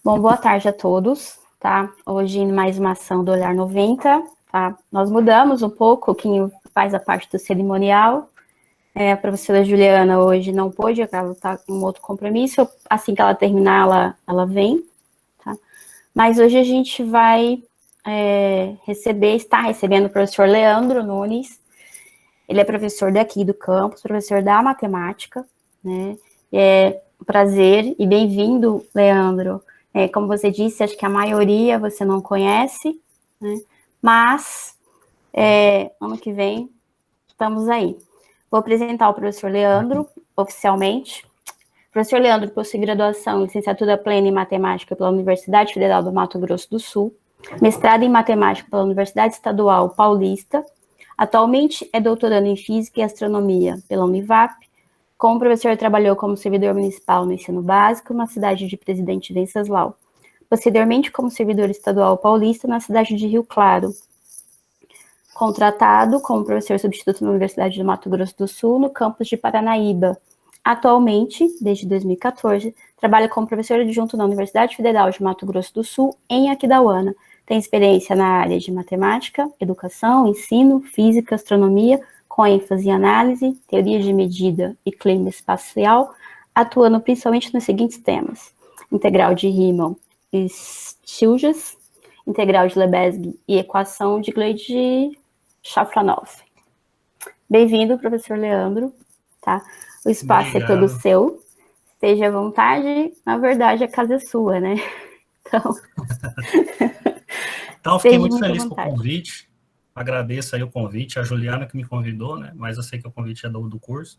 Bom, boa tarde a todos, tá? Hoje mais uma ação do Olhar 90, tá? Nós mudamos um pouco, quem faz a parte do cerimonial. A professora Juliana hoje não pôde, ela está com um outro compromisso, assim que ela terminar, ela vem, tá? Mas hoje a gente vai está recebendo o professor Leandro Nunes. Ele é professor daqui do campus, professor da matemática, né? É um prazer e bem-vindo, Leandro. Como você disse, acho que a maioria você não conhece, né? Mas ano que vem estamos aí. Vou apresentar o professor Leandro oficialmente. O professor Leandro possui graduação em licenciatura plena em matemática pela Universidade Federal do Mato Grosso do Sul, mestrado em matemática pela Universidade Estadual Paulista. Atualmente é doutorando em Física e Astronomia pela Univap. Como professor, trabalhou como servidor municipal no ensino básico na cidade de Presidente Venceslau. Posteriormente, como servidor estadual paulista na cidade de Rio Claro. Contratado como professor substituto na Universidade do Mato Grosso do Sul, no campus de Paranaíba. Atualmente, desde 2014, trabalha como professor adjunto na Universidade Federal de Mato Grosso do Sul, em Aquidauana. Tem experiência na área de matemática, educação, ensino, física, astronomia, com ênfase em análise, teoria de medida e clima espacial, atuando principalmente nos seguintes temas: integral de Riemann e Stieltjes, integral de Lebesgue e equação de Gleich-Shafranov. Bem-vindo, professor Leandro, tá? O espaço Obrigado. É todo seu, esteja à vontade, na verdade a casa é sua, né? Então fiquei muito feliz com o convite, agradeço aí o convite, a Juliana que me convidou, né? Mas eu sei que o convite é do curso.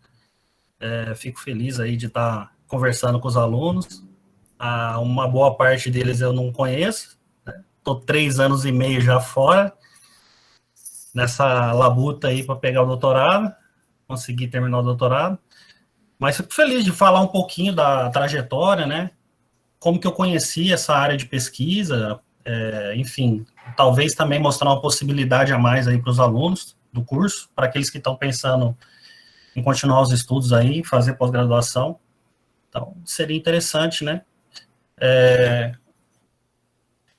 Fico feliz aí de estar conversando com os alunos. Uma boa parte deles eu não conheço, estou 3 anos e meio já fora, nessa labuta aí para pegar o doutorado, conseguir terminar o doutorado. Mas fico feliz de falar um pouquinho da trajetória, né? Como que eu conheci essa área de pesquisa, enfim, talvez também mostrar uma possibilidade a mais aí para os alunos do curso, para aqueles que estão pensando em continuar os estudos aí, fazer pós-graduação. Então, seria interessante, né?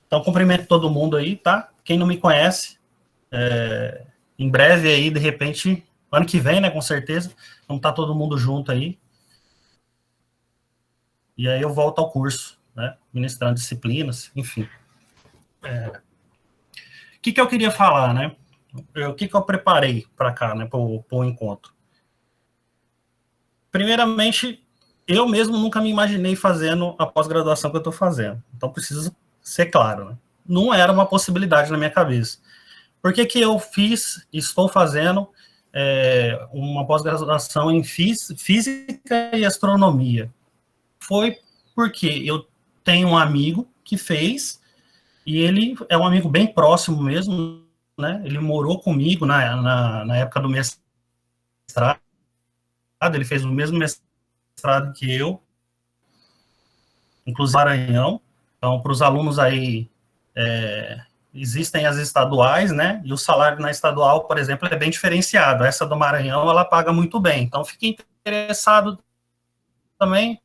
Então, cumprimento todo mundo aí, tá? Quem não me conhece, em breve aí, de repente, ano que vem, né, com certeza, vamos estar todo mundo junto aí. E aí eu volto ao curso, né, ministrando disciplinas, enfim. O que eu queria falar, né? O que eu preparei para cá, né, para o encontro? Primeiramente, eu mesmo nunca me imaginei fazendo a pós-graduação que eu estou fazendo. Então, preciso ser claro, né? Não era uma possibilidade na minha cabeça. Por que eu estou fazendo uma pós-graduação em Física e Astronomia? Foi porque eu tenho um amigo que fez, e ele é um amigo bem próximo mesmo, né? Ele morou comigo na época do mestrado, ele fez o mesmo mestrado que eu, inclusive Maranhão. Então, para os alunos aí, existem as estaduais, né? E o salário na estadual, por exemplo, é bem diferenciado. Essa do Maranhão, ela paga muito bem. Então, fiquei interessado também.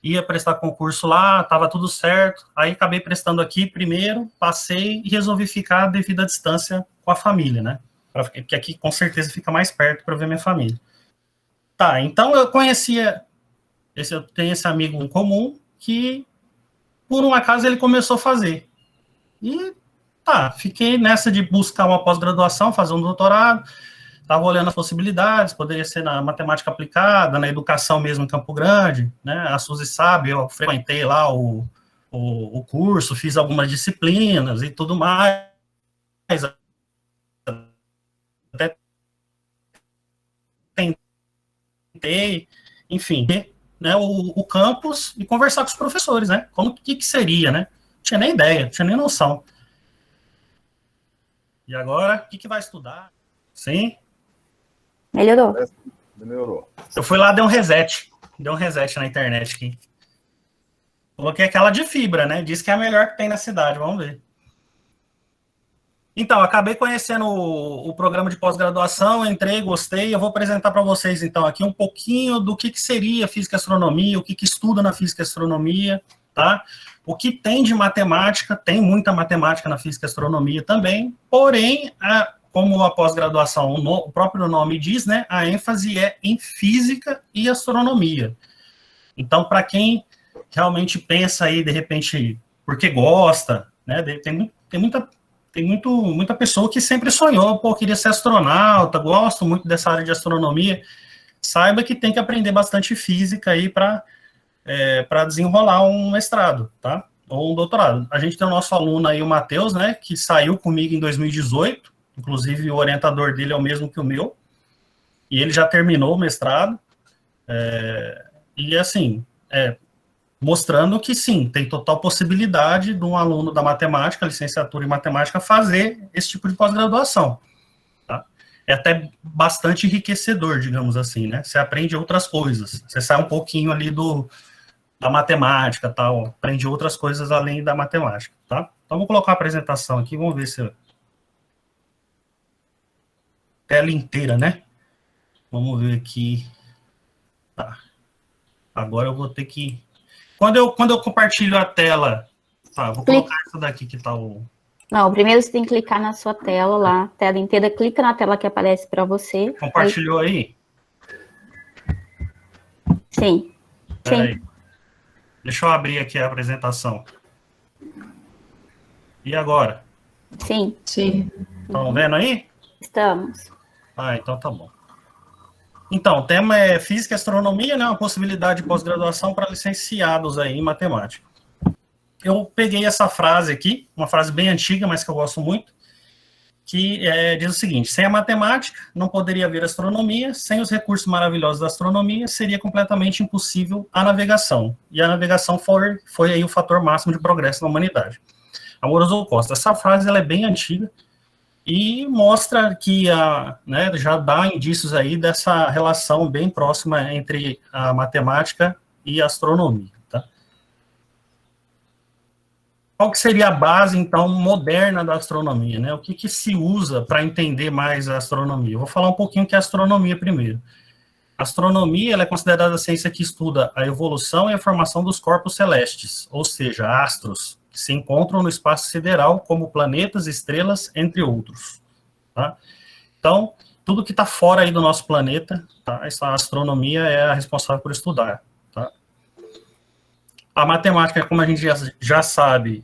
Ia prestar concurso lá, estava tudo certo. Aí, acabei prestando aqui primeiro, passei e resolvi ficar devido à distância com a família, né? Porque aqui, com certeza, fica mais perto para ver minha família. Tá, então eu conhecia... Eu tenho esse amigo em comum que, por um acaso, ele começou a fazer. E fiquei nessa de buscar uma pós-graduação, fazer um doutorado, estava olhando as possibilidades, poderia ser na matemática aplicada, na educação mesmo em Campo Grande, né? A Suzy sabe, eu frequentei lá o curso, fiz algumas disciplinas e tudo mais, até tentei, enfim, né, o campus e conversar com os professores, né? Como que seria, né? Não tinha nem ideia, não tinha nem noção. E agora, o que vai estudar? Sim? Melhorou. Eu fui lá, dei um reset na internet aqui. Coloquei aquela de fibra, né? Diz que é a melhor que tem na cidade, vamos ver. Então, acabei conhecendo o programa de pós-graduação, entrei, gostei. Eu vou apresentar para vocês, então, aqui um pouquinho do que seria física e astronomia, o que estuda na física e astronomia, tá? O que tem de matemática, tem muita matemática na física e astronomia também, porém, como a pós-graduação, o próprio nome diz, né, a ênfase é em física e astronomia. Então, para quem realmente pensa aí, de repente, porque gosta, né, tem muita pessoa que sempre sonhou, pô, queria ser astronauta, gosto muito dessa área de astronomia. Saiba que tem que aprender bastante física aí para desenrolar um mestrado, tá? Ou um doutorado. A gente tem o nosso aluno aí, o Matheus, né, que saiu comigo em 2018, inclusive o orientador dele é o mesmo que o meu, e ele já terminou o mestrado, e assim, mostrando que sim, tem total possibilidade de um aluno da matemática, licenciatura em matemática, fazer esse tipo de pós-graduação. Tá? É até bastante enriquecedor, digamos assim, né? Você aprende outras coisas, você sai um pouquinho ali da matemática, tal, aprende outras coisas além da matemática, tá? Então, vou colocar a apresentação aqui, vamos ver se... Tela inteira, né? Vamos ver aqui. Tá. Agora eu vou ter que... Quando eu compartilho a tela, tá, vou colocar isso daqui que tá o... Não, primeiro você tem que clicar na sua tela lá, tela inteira, clica na tela que aparece para você. Compartilhou aí? Sim. Sim. Deixa eu abrir aqui a apresentação. E agora? Sim. Sim. Estão vendo aí? Estamos. Ah, então tá bom. Então, o tema é Física e Astronomia, né? Uma possibilidade de pós-graduação para licenciados aí em matemática. Eu peguei essa frase aqui, uma frase bem antiga, mas que eu gosto muito, que diz o seguinte: sem a matemática, não poderia haver astronomia, sem os recursos maravilhosos da astronomia, seria completamente impossível a navegação. E a navegação foi aí o fator máximo de progresso na humanidade. Amoroso Costa. Essa frase ela é bem antiga, e mostra que né, já dá indícios aí dessa relação bem próxima entre a matemática e a astronomia. Tá? Qual que seria a base, então, moderna da astronomia? Né? O que se usa para entender mais a astronomia? Eu vou falar um pouquinho que é a astronomia primeiro. A astronomia ela é considerada a ciência que estuda a evolução e a formação dos corpos celestes, ou seja, astros, que se encontram no espaço sideral, como planetas, estrelas, entre outros. Tá? Então, tudo que está fora aí do nosso planeta, tá? Essa astronomia é a responsável por estudar. Tá? A matemática, como a gente já sabe,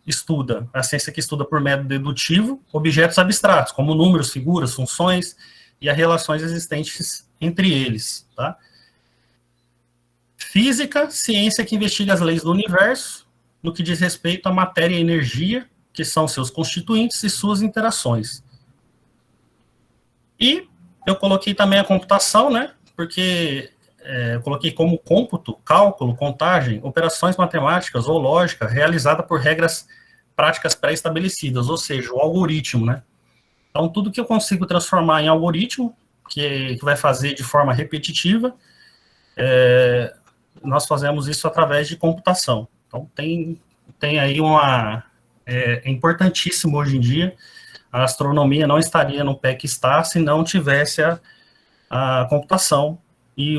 estuda, a ciência que estuda por método dedutivo, objetos abstratos, como números, figuras, funções e as relações existentes entre eles. Tá? Física, ciência que investiga as leis do universo, no que diz respeito à matéria e energia, que são seus constituintes e suas interações. E eu coloquei também a computação, né, porque eu coloquei como cômputo, cálculo, contagem, operações matemáticas ou lógica realizada por regras práticas pré-estabelecidas, ou seja, o algoritmo, né. Então, tudo que eu consigo transformar em algoritmo, que vai fazer de forma repetitiva, nós fazemos isso através de computação. Então, tem aí é importantíssimo hoje em dia, a astronomia não estaria no pé que está se não tivesse a computação e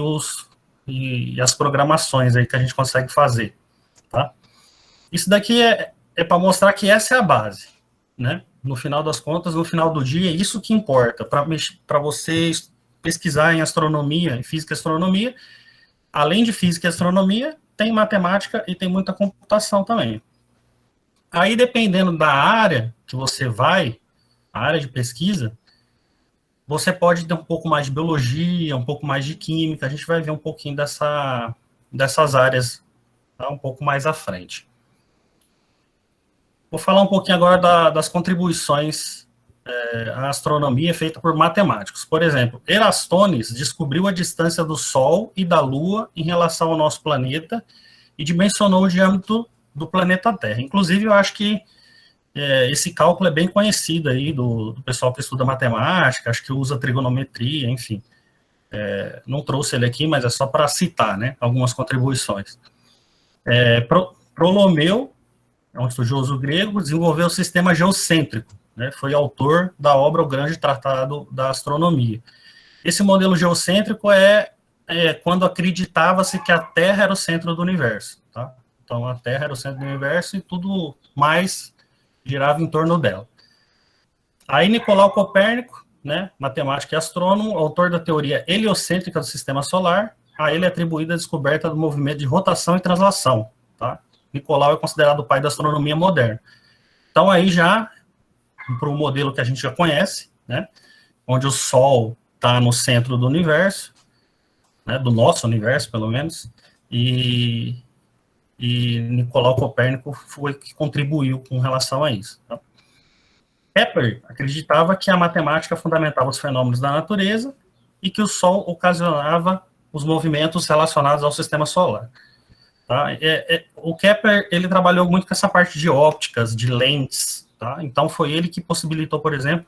as programações aí que a gente consegue fazer, tá? Isso daqui é para mostrar que essa é a base, né? No final das contas, no final do dia, é isso que importa, para você pesquisar em astronomia, em física e astronomia, além de física e astronomia, tem matemática e tem muita computação também. Aí, dependendo da área que você vai, a área de pesquisa, você pode ter um pouco mais de biologia, um pouco mais de química, a gente vai ver um pouquinho dessas áreas, tá, um pouco mais à frente. Vou falar um pouquinho agora das contribuições à astronomia feita por matemáticos. Por exemplo, Eratosthenes descobriu a distância do Sol e da Lua em relação ao nosso planeta e dimensionou o diâmetro do planeta Terra. Inclusive, eu acho que esse cálculo é bem conhecido aí do pessoal que estuda matemática, acho que usa trigonometria, enfim. Não trouxe ele aqui, mas é só para citar, né, algumas contribuições. Ptolomeu é um estudioso grego, desenvolveu o sistema geocêntrico, né? Foi autor da obra O Grande Tratado da Astronomia. Esse modelo geocêntrico é quando acreditava-se que a Terra era o centro do universo, tá? Então, a Terra era o centro do universo e tudo mais girava em torno dela. Aí, Nicolau Copérnico, né, matemático e astrônomo, autor da teoria heliocêntrica do sistema solar, a ele é atribuída a descoberta do movimento de rotação e translação, tá? Nicolau é considerado o pai da astronomia moderna. Então, aí já, para o modelo que a gente já conhece, né, onde o Sol está no centro do universo, né, do nosso universo, pelo menos, e Nicolau Copérnico foi que contribuiu com relação a isso. Tá? Kepler acreditava que a matemática fundamentava os fenômenos da natureza e que o Sol ocasionava os movimentos relacionados ao sistema solar. Tá? O Kepler, ele trabalhou muito com essa parte de ópticas, de lentes, tá? Então foi ele que possibilitou, por exemplo,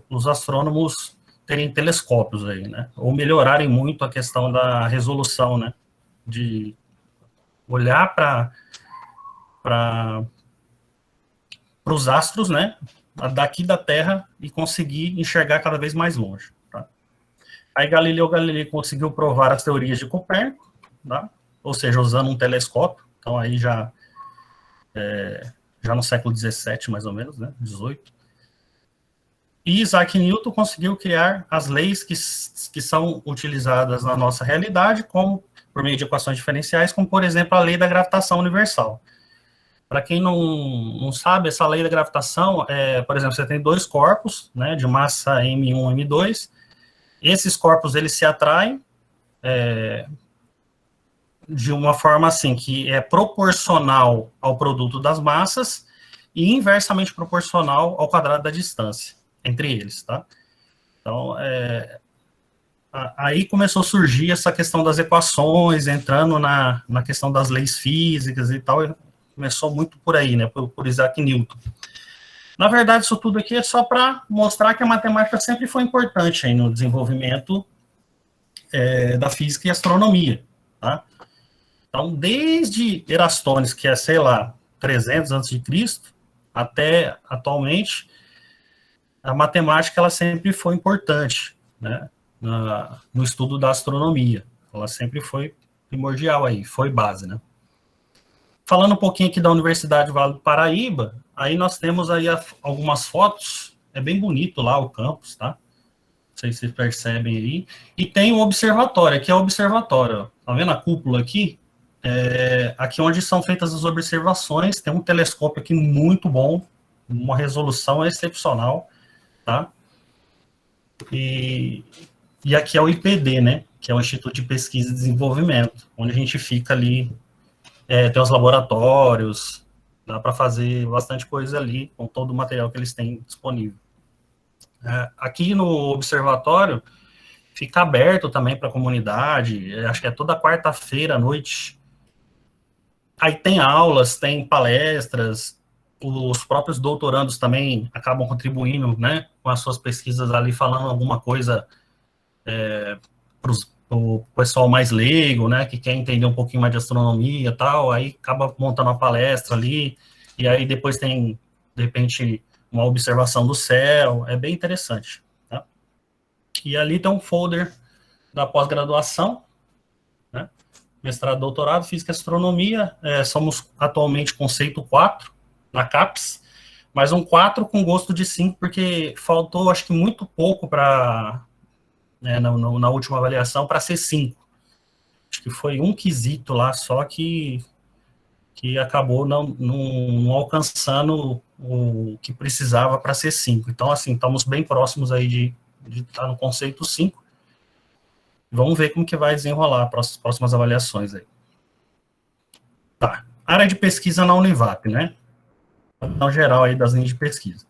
os astrônomos terem telescópios aí, né? Ou melhorarem muito a questão da resolução, né? De olhar para os astros, né? Daqui da Terra e conseguir enxergar cada vez mais longe. Tá? Aí Galileu Galilei conseguiu provar as teorias de Copérnico, tá? Ou seja, usando um telescópio. Então aí já no século XVII, mais ou menos, né? 18. E Isaac Newton conseguiu criar as leis que são utilizadas na nossa realidade, como por meio de equações diferenciais, como, por exemplo, a lei da gravitação universal. Para quem não sabe, essa lei da gravitação, por exemplo, você tem dois corpos, né, de massa M1 e M2, esses corpos, eles se atraem de uma forma assim, que é proporcional ao produto das massas e inversamente proporcional ao quadrado da distância entre eles, tá? Então, aí começou a surgir essa questão das equações, entrando na questão das leis físicas e tal, começou muito por aí, né, por Isaac Newton. Na verdade, isso tudo aqui é só para mostrar que a matemática sempre foi importante aí no desenvolvimento da física e astronomia, tá? Então, desde Eratóstenes, que é, sei lá, 300 a.C., até atualmente, a matemática ela sempre foi importante, né, no estudo da astronomia. Ela sempre foi primordial aí, foi base, né. Falando um pouquinho aqui da Universidade Vale do Paraíba, aí nós temos aí algumas fotos, é bem bonito lá o campus, tá? Não sei se vocês percebem aí. E tem um observatório, aqui é o observatório, ó. Tá vendo a cúpula aqui? Aqui onde são feitas as observações, tem um telescópio aqui muito bom, uma resolução excepcional, tá? E aqui é o IPD, né? Que é o Instituto de Pesquisa e Desenvolvimento, onde a gente fica ali, tem os laboratórios, dá para fazer bastante coisa ali, com todo o material que eles têm disponível. Aqui no observatório, fica aberto também para a comunidade, acho que é toda quarta-feira à noite. Aí tem aulas, tem palestras, os próprios doutorandos também acabam contribuindo, né, com as suas pesquisas ali, falando alguma coisa para o pessoal mais leigo, né, que quer entender um pouquinho mais de astronomia e tal, aí acaba montando uma palestra ali, e aí depois tem, de repente, uma observação do céu, é bem interessante, tá? E ali tem um folder da pós-graduação, né, mestrado, doutorado, física e astronomia, somos atualmente conceito 4, na CAPES, mas um 4 com gosto de 5, porque faltou, acho que muito pouco para, na última avaliação, para ser 5. Acho que foi um quesito lá, só que acabou não alcançando o que precisava para ser 5. Então, assim, estamos bem próximos aí de estar no conceito 5. Vamos ver como que vai desenrolar as próximas avaliações aí. Tá. Área de pesquisa na Univap, né? Então, geral aí das linhas de pesquisa.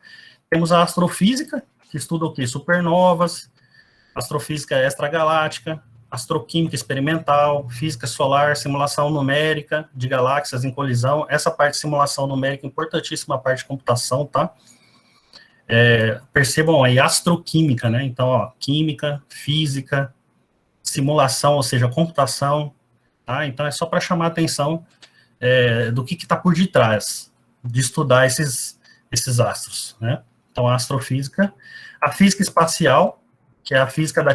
Temos a astrofísica, que estuda o quê? Supernovas, astrofísica extragaláctica, astroquímica experimental, física solar, simulação numérica de galáxias em colisão. Essa parte de simulação numérica é importantíssima, a parte de computação, tá? Percebam aí, astroquímica, né? Então, ó, química, física, simulação, ou seja, computação, tá? Então, é só para chamar a atenção do que está por detrás de estudar esses astros, né? Então, a astrofísica, a física espacial, que é a física da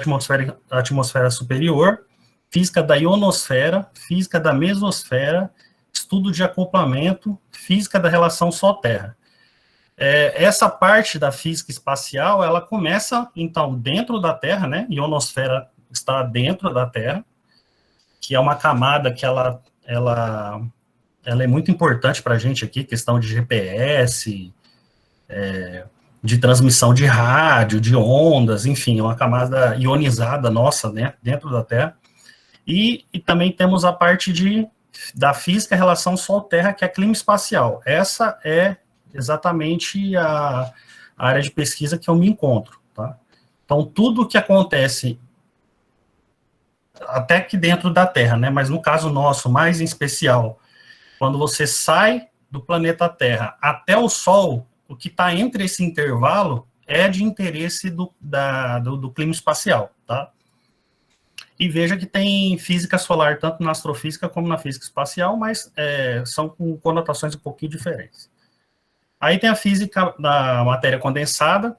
atmosfera superior, física da ionosfera, física da mesosfera, estudo de acoplamento, física da relação Sol-Terra. Essa parte da física espacial, ela começa, então, dentro da Terra, né? Ionosfera está dentro da Terra, que é uma camada que ela é muito importante para a gente aqui, questão de GPS, de transmissão de rádio, de ondas, enfim, é uma camada ionizada nossa, né, dentro da Terra. E também temos a parte da física em relação Sol-Terra, que é clima espacial. Essa é exatamente a área de pesquisa que eu me encontro, tá? Então, tudo que acontece até que dentro da Terra, né, mas no caso nosso, mais em especial, quando você sai do planeta Terra até o Sol, o que está entre esse intervalo é de interesse do clima espacial, tá? E veja que tem física solar, tanto na astrofísica como na física espacial, mas são com conotações um pouquinho diferentes. Aí tem a física da matéria condensada,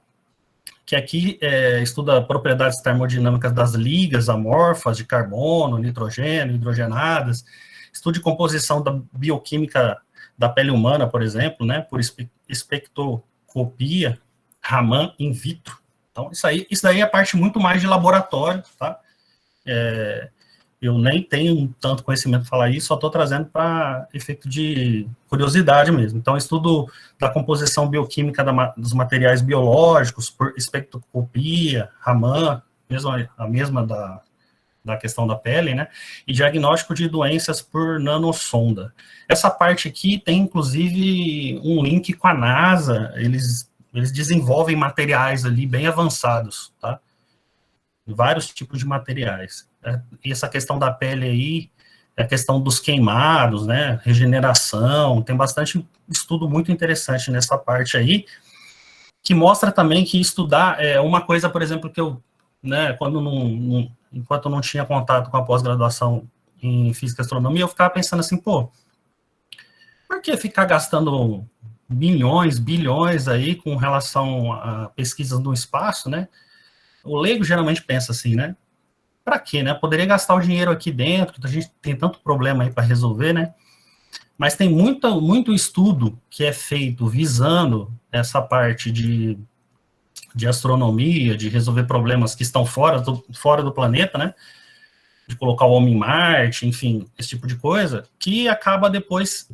que aqui estuda propriedades termodinâmicas das ligas amorfas de carbono, nitrogênio, hidrogenadas, estudo de composição da bioquímica da pele humana, por exemplo, né, por espectroscopia, Raman in vitro. Então, isso daí é parte muito mais de laboratório, tá? Eu nem tenho tanto conhecimento para falar isso, só estou trazendo para efeito de curiosidade mesmo. Então, estudo da composição bioquímica dos materiais biológicos, por espectroscopia, Raman, a mesma da questão da pele, né, e diagnóstico de doenças por nanosonda. Essa parte aqui tem, inclusive, um link com a NASA, eles desenvolvem materiais ali bem avançados, tá? Vários tipos de materiais. E essa questão da pele aí, a questão dos queimados, né, regeneração, tem bastante estudo muito interessante nessa parte aí, que mostra também que estudar uma coisa, por exemplo, que eu, né, enquanto eu não tinha contato com a pós-graduação em física e astronomia, eu ficava pensando assim, pô, por que ficar gastando milhões, bilhões aí com relação a pesquisas no espaço, né? O leigo geralmente pensa assim, né? Para quê, né? Poderia gastar o dinheiro aqui dentro, a gente tem tanto problema aí para resolver, né? Mas tem muito estudo que é feito visando essa parte de astronomia, de resolver problemas que estão fora do planeta, né? De colocar o homem em Marte, enfim, esse tipo de coisa, que acaba depois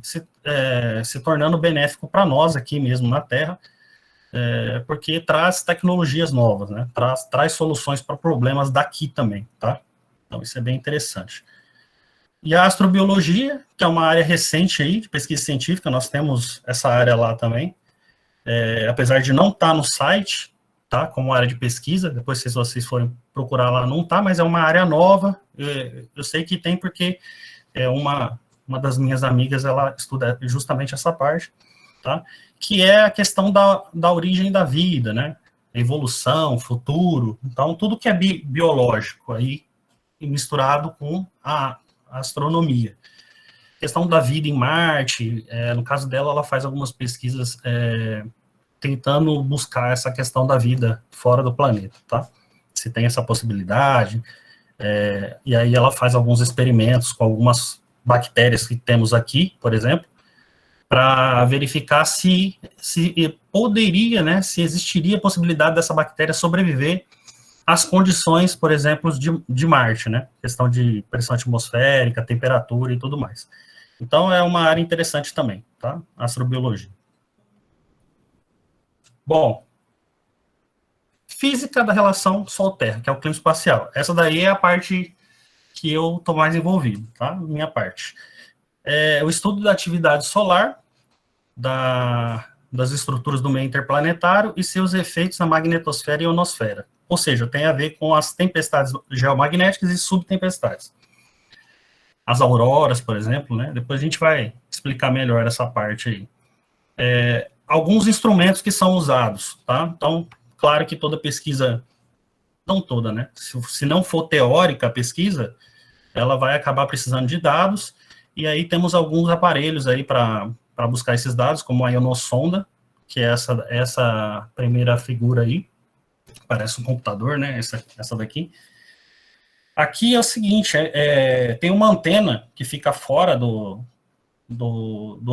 se tornando benéfico para nós aqui mesmo na Terra, porque traz tecnologias novas, né? Traz soluções para problemas daqui também, tá? Então, isso é bem interessante. E a astrobiologia, que é uma área recente aí, de pesquisa científica, nós temos essa área lá também, apesar de não estar no site, tá? Como área de pesquisa, depois se vocês forem procurar lá, não tá, mas é uma área nova, eu sei que tem porque uma das minhas amigas, ela estuda justamente essa parte, tá? Que é a questão da origem da vida, né? Evolução, futuro, então tudo que é biológico aí, misturado com a astronomia. A questão da vida em Marte, no caso dela, ela faz algumas pesquisas tentando buscar essa questão da vida fora do planeta, tá? Se tem essa possibilidade, e aí ela faz alguns experimentos com algumas bactérias que temos aqui, por exemplo, para verificar se poderia, né, se existiria a possibilidade dessa bactéria sobreviver às condições, por exemplo, de Marte, né, questão de pressão atmosférica, temperatura e tudo mais. Então, é uma área interessante também, tá, astrobiologia. Bom, física da relação Sol-Terra, que é o clima espacial. Essa daí é a parte que eu estou mais envolvido, tá, minha parte. O estudo da atividade solar, das estruturas do meio interplanetário e seus efeitos na magnetosfera e ionosfera. Ou seja, tem a ver com as tempestades geomagnéticas e subtempestades. As auroras, por exemplo, né? Depois a gente vai explicar melhor essa parte aí. Alguns instrumentos que são usados, tá? Então, claro que toda pesquisa, não toda, né? Se não for teórica a pesquisa, ela vai acabar precisando de dados, E aí temos alguns aparelhos aí para buscar esses dados, como a ionossonda, que é essa primeira figura aí, parece um computador, né, essa daqui. Aqui é o seguinte, tem uma antena que fica fora do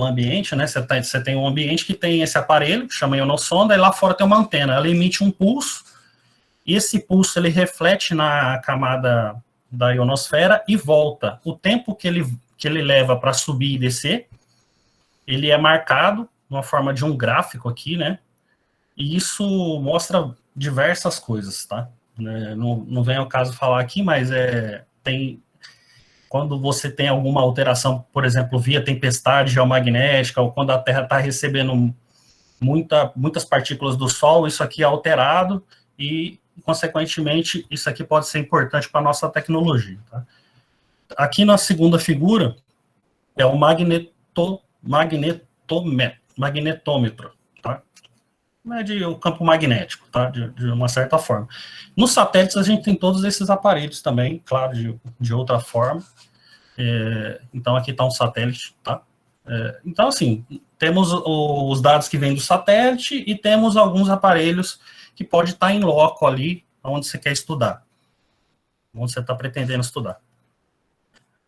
ambiente, né, você tem um ambiente que tem esse aparelho, que chama ionossonda, e lá fora tem uma antena, ela emite um pulso, e esse pulso ele reflete na camada da ionosfera e volta. O tempo que ele leva para subir e descer, ele é marcado numa forma de um gráfico aqui, né? E isso mostra diversas coisas, tá? Não vem ao caso falar aqui, mas quando você tem alguma alteração, por exemplo, via tempestade geomagnética, ou quando a Terra está recebendo muitas partículas do Sol, isso aqui é alterado e, consequentemente, isso aqui pode ser importante para a nossa tecnologia. Tá? Aqui na segunda figura é o magnetômetro, tá? Mede o campo magnético, tá? De uma certa forma. Nos satélites a gente tem todos esses aparelhos também, claro, de outra forma. Então aqui está um satélite, tá? Então, assim, temos os dados que vêm do satélite e temos alguns aparelhos que pode estar em loco ali, onde você quer estudar, onde você está pretendendo estudar.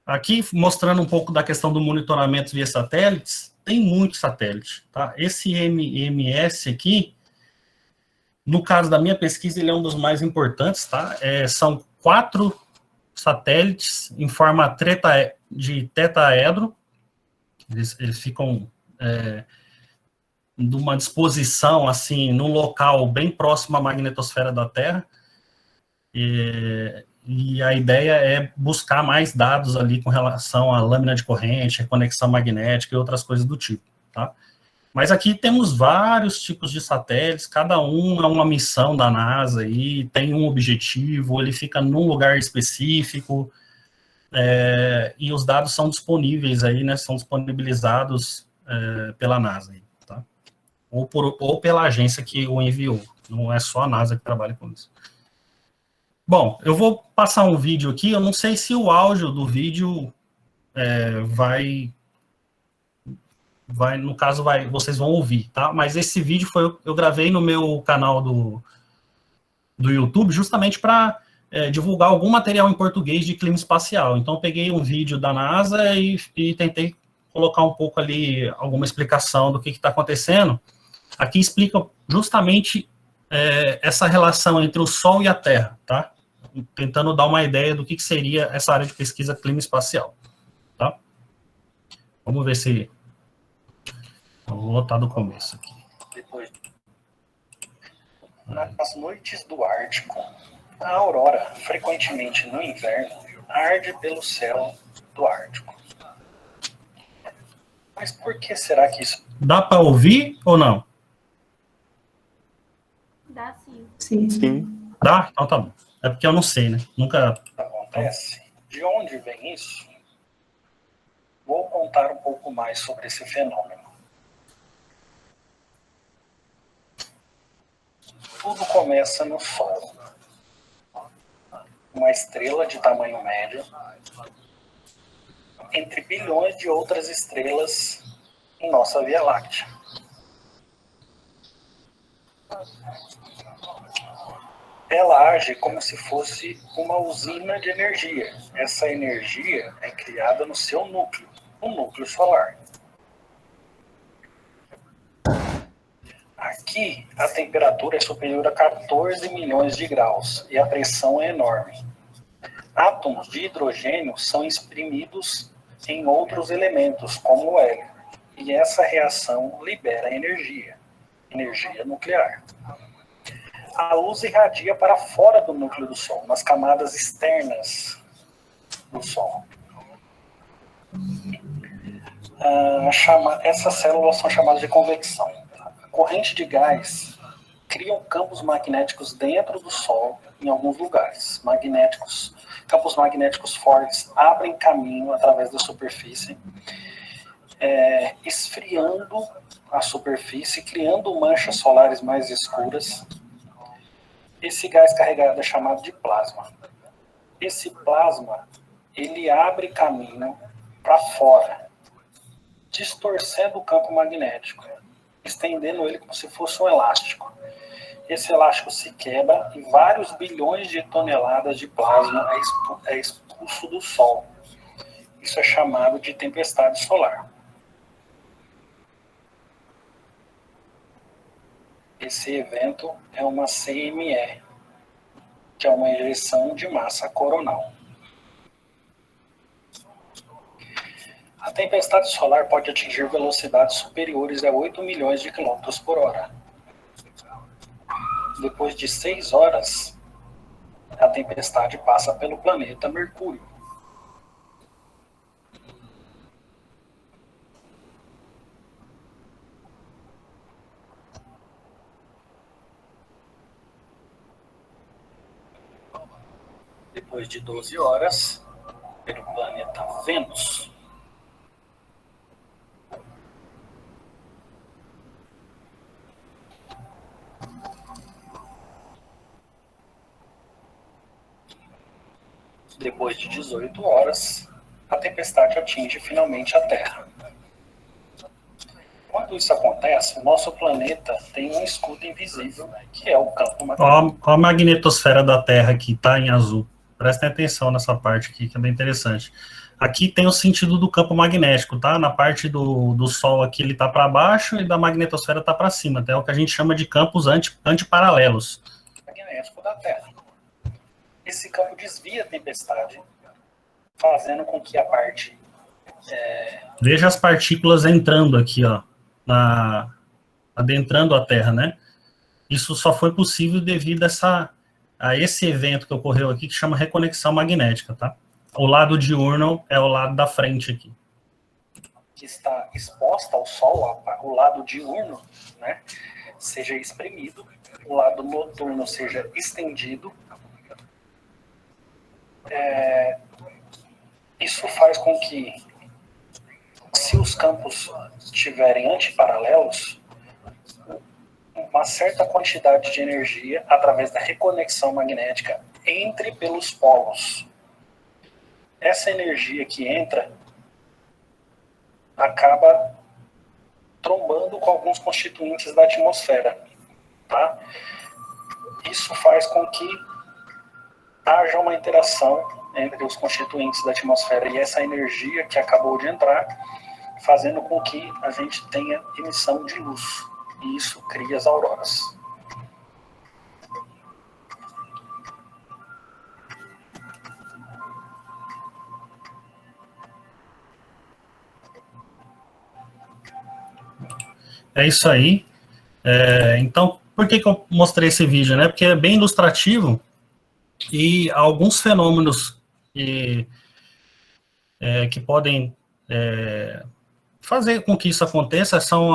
Aqui, mostrando um pouco da questão do monitoramento via satélites, tem muitos satélites, tá? Esse MMS aqui, no caso da minha pesquisa, ele é um dos mais importantes, tá? São 4 satélites em forma de tetaedro. Eles ficam de uma disposição, assim, num local bem próximo à magnetosfera da Terra. E a ideia é buscar mais dados ali com relação à lâmina de corrente, conexão magnética e outras coisas do tipo, tá? Mas aqui temos vários tipos de satélites, cada um é uma missão da NASA e tem um objetivo, ele fica num lugar específico, e os dados são disponíveis aí, né, são disponibilizados pela NASA, tá? Ou pela agência que o enviou, não é só a NASA que trabalha com isso. Bom, eu vou passar um vídeo aqui, eu não sei se o áudio do vídeo no caso, vocês vão ouvir, tá? Mas esse vídeo eu gravei no meu canal do YouTube, justamente para divulgar algum material em português de clima espacial. Então, eu peguei um vídeo da NASA e tentei colocar um pouco ali, alguma explicação do que está acontecendo. Aqui explica justamente essa relação entre o Sol e a Terra, tá? Tentando dar uma ideia do que seria essa área de pesquisa clima espacial, tá? Vamos ver se... Vou botar do começo aqui. Depois, nas noites do Ártico, a aurora, frequentemente no inverno, arde pelo céu do Ártico. Mas por que será que isso... Dá para ouvir ou não? Dá sim. Sim. Dá? Então tá bom. É porque eu não sei, né? Nunca... acontece? De onde vem isso? Vou contar um pouco mais sobre esse fenômeno. Tudo começa no Sol. Uma estrela de tamanho médio, entre bilhões de outras estrelas em nossa Via Láctea. Ela age como se fosse uma usina de energia. Essa energia é criada no seu núcleo, o núcleo solar. Aqui, a temperatura é superior a 14 milhões de graus e a pressão é enorme. Átomos de hidrogênio são exprimidos em outros elementos, como o hélio, e essa reação libera energia nuclear. A luz irradia para fora do núcleo do Sol, nas camadas externas do Sol. Essas células são chamadas de convecção. A corrente de gás cria campos magnéticos dentro do Sol, em alguns lugares. Campos magnéticos fortes abrem caminho através da superfície, esfriando a superfície, criando manchas solares mais escuras. Esse gás carregado é chamado de plasma. Esse plasma, ele abre caminho para fora, distorcendo o campo magnético, estendendo ele como se fosse um elástico. Esse elástico se quebra e vários bilhões de toneladas de plasma é expulso do Sol. Isso é chamado de tempestade solar. Esse evento é uma CME, que é uma ejeção de massa coronal. A tempestade solar pode atingir velocidades superiores a 8 milhões de quilômetros por hora. Depois de 6 horas, a tempestade passa pelo planeta Mercúrio. Depois de 12 horas, pelo planeta Vênus. Depois de 18 horas, a tempestade atinge finalmente a Terra. Quando isso acontece, o nosso planeta tem um escudo invisível, que é o campo magnético. Ó a magnetosfera da Terra que está em azul. Prestem atenção nessa parte aqui, que é bem interessante. Aqui tem o sentido do campo magnético, tá? Na parte do Sol aqui ele está para baixo e da magnetosfera está para cima. Até o que a gente chama de campos antiparalelos. Magnético da Terra. Esse campo desvia a tempestade, fazendo com que a parte... Veja as partículas entrando aqui, ó, adentrando a Terra, né? Isso só foi possível devido a esse evento que ocorreu aqui, que chama reconexão magnética, tá? O lado diurno é o lado da frente aqui. Que está exposta ao Sol, o lado diurno, né, seja exprimido, o lado noturno seja estendido. Isso faz com que, se os campos estiverem antiparalelos, uma certa quantidade de energia, através da reconexão magnética, entre pelos polos. Essa energia que entra acaba trombando com alguns constituintes da atmosfera, tá? Isso faz com que haja uma interação entre os constituintes da atmosfera e essa energia que acabou de entrar, fazendo com que a gente tenha emissão de luz. E isso cria as auroras. É isso aí. Então, por que eu mostrei esse vídeo, né? Porque é bem ilustrativo e alguns fenômenos que podem fazer com que isso aconteça são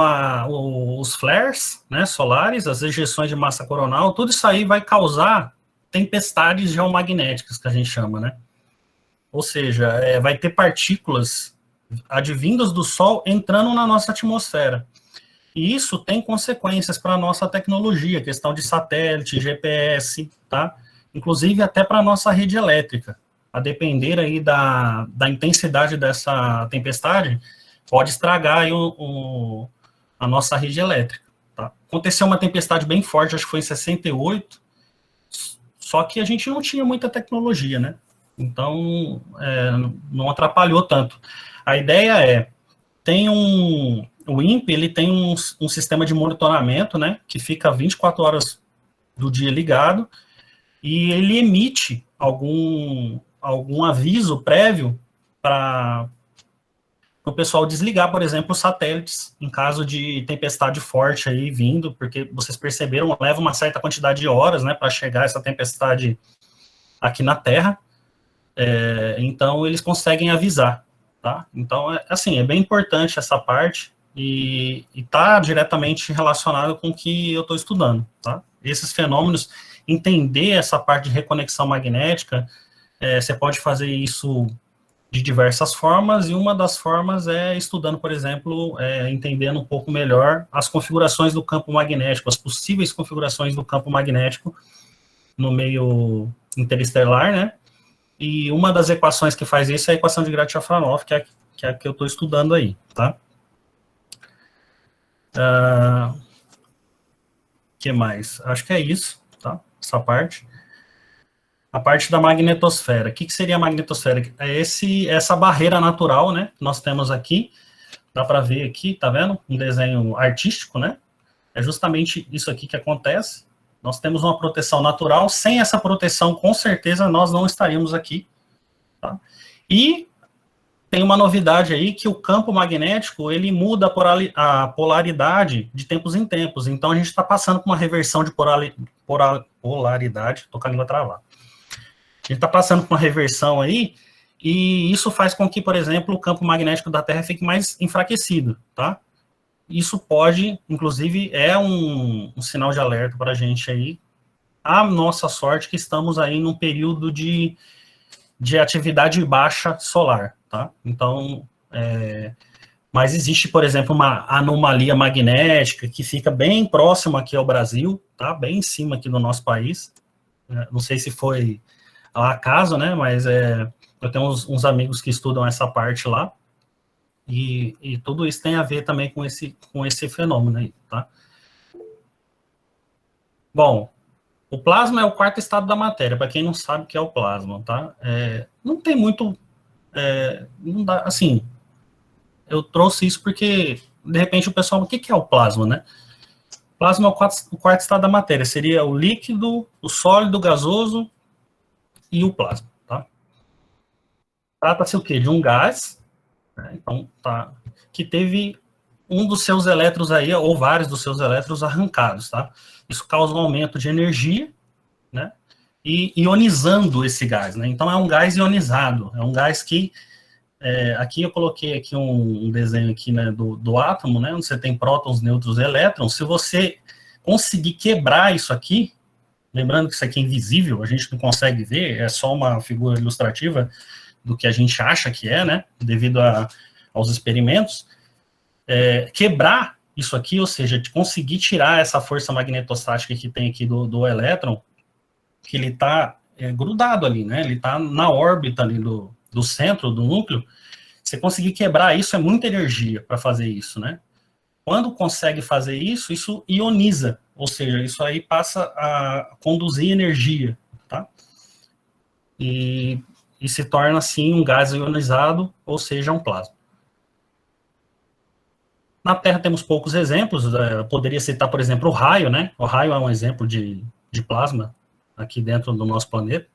os flares, né, solares, as ejeções de massa coronal, tudo isso aí vai causar tempestades geomagnéticas, que a gente chama, né? Ou seja, vai ter partículas advindas do Sol entrando na nossa atmosfera. E isso tem consequências para a nossa tecnologia, questão de satélite, GPS, tá? Inclusive até para a nossa rede elétrica. A depender aí da intensidade dessa tempestade, pode estragar aí a nossa rede elétrica. Tá? Aconteceu uma tempestade bem forte, acho que foi em 68, só que a gente não tinha muita tecnologia, né? Então, não atrapalhou tanto. A ideia o INPE, ele tem um sistema de monitoramento, né, que fica 24 horas do dia ligado, e ele emite algum aviso prévio para o pessoal desligar, por exemplo, os satélites, em caso de tempestade forte aí vindo, porque vocês perceberam, leva uma certa quantidade de horas, né, para chegar essa tempestade aqui na Terra, então eles conseguem avisar, tá? Então, é bem importante essa parte, e está diretamente relacionado com o que eu estou estudando, tá? Esses fenômenos, entender essa parte de reconexão magnética, você pode fazer isso de diversas formas, e uma das formas é estudando, por exemplo, entendendo um pouco melhor as configurações do campo magnético, as possíveis configurações do campo magnético no meio interestelar, né? E uma das equações que faz isso é a equação de Grad-Safranov, que que é a que eu estou estudando aí, tá? Que mais? Acho que é isso, tá? Essa parte. A parte da magnetosfera. O que seria a magnetosfera? É essa barreira natural, né? Que nós temos aqui. Dá para ver aqui, tá vendo? Um desenho artístico, né? É justamente isso aqui que acontece. Nós temos uma proteção natural. Sem essa proteção, com certeza, nós não estaríamos aqui, tá? E tem uma novidade aí, que o campo magnético, ele muda a polaridade de tempos em tempos. Então, a gente está passando por uma reversão de polaridade. Tô com a língua travada. A gente está passando por uma reversão aí, e isso faz com que, por exemplo, o campo magnético da Terra fique mais enfraquecido, tá? Isso pode, inclusive, é um sinal de alerta para a gente aí. A nossa sorte que estamos aí num período de atividade baixa solar, tá? Então, mas existe, por exemplo, uma anomalia magnética que fica bem próxima aqui ao Brasil, tá? Bem em cima aqui do nosso país. Não sei se foi ao acaso, né? Mas eu tenho uns amigos que estudam essa parte lá, e tudo isso tem a ver também com esse fenômeno aí, tá? Bom, o plasma é o quarto estado da matéria, para quem não sabe o que é o plasma, tá? Não tem muito, não dá, assim, eu trouxe isso porque, de repente, o pessoal, o que é o plasma, né? O plasma é o quarto estado da matéria, seria o líquido, o sólido, o gasoso e o plasma, tá? Trata-se o quê? De um gás, né? Então, tá, que teve um dos seus elétrons aí, ou vários dos seus elétrons arrancados, tá? Isso causa um aumento de energia, né? E ionizando esse gás, né? Então, é um gás ionizado, é um gás que, aqui eu coloquei aqui um desenho aqui, né, do átomo, né, onde você tem prótons, nêutrons e elétrons. Se você conseguir quebrar isso aqui, lembrando que isso aqui é invisível, a gente não consegue ver, é só uma figura ilustrativa do que a gente acha que é, né, devido aos experimentos, quebrar isso aqui, ou seja, de conseguir tirar essa força magnetostática que tem aqui do elétron, que ele está grudado ali, né, ele está na órbita ali do centro, do núcleo. Você conseguir quebrar isso é muita energia para fazer isso, né. Quando consegue fazer isso, isso ioniza, ou seja, isso aí passa a conduzir energia, tá? E se torna, assim, um gás ionizado, ou seja, um plasma. Na Terra temos poucos exemplos, poderia citar, por exemplo, o raio, né? O raio é um exemplo de plasma aqui dentro do nosso planeta.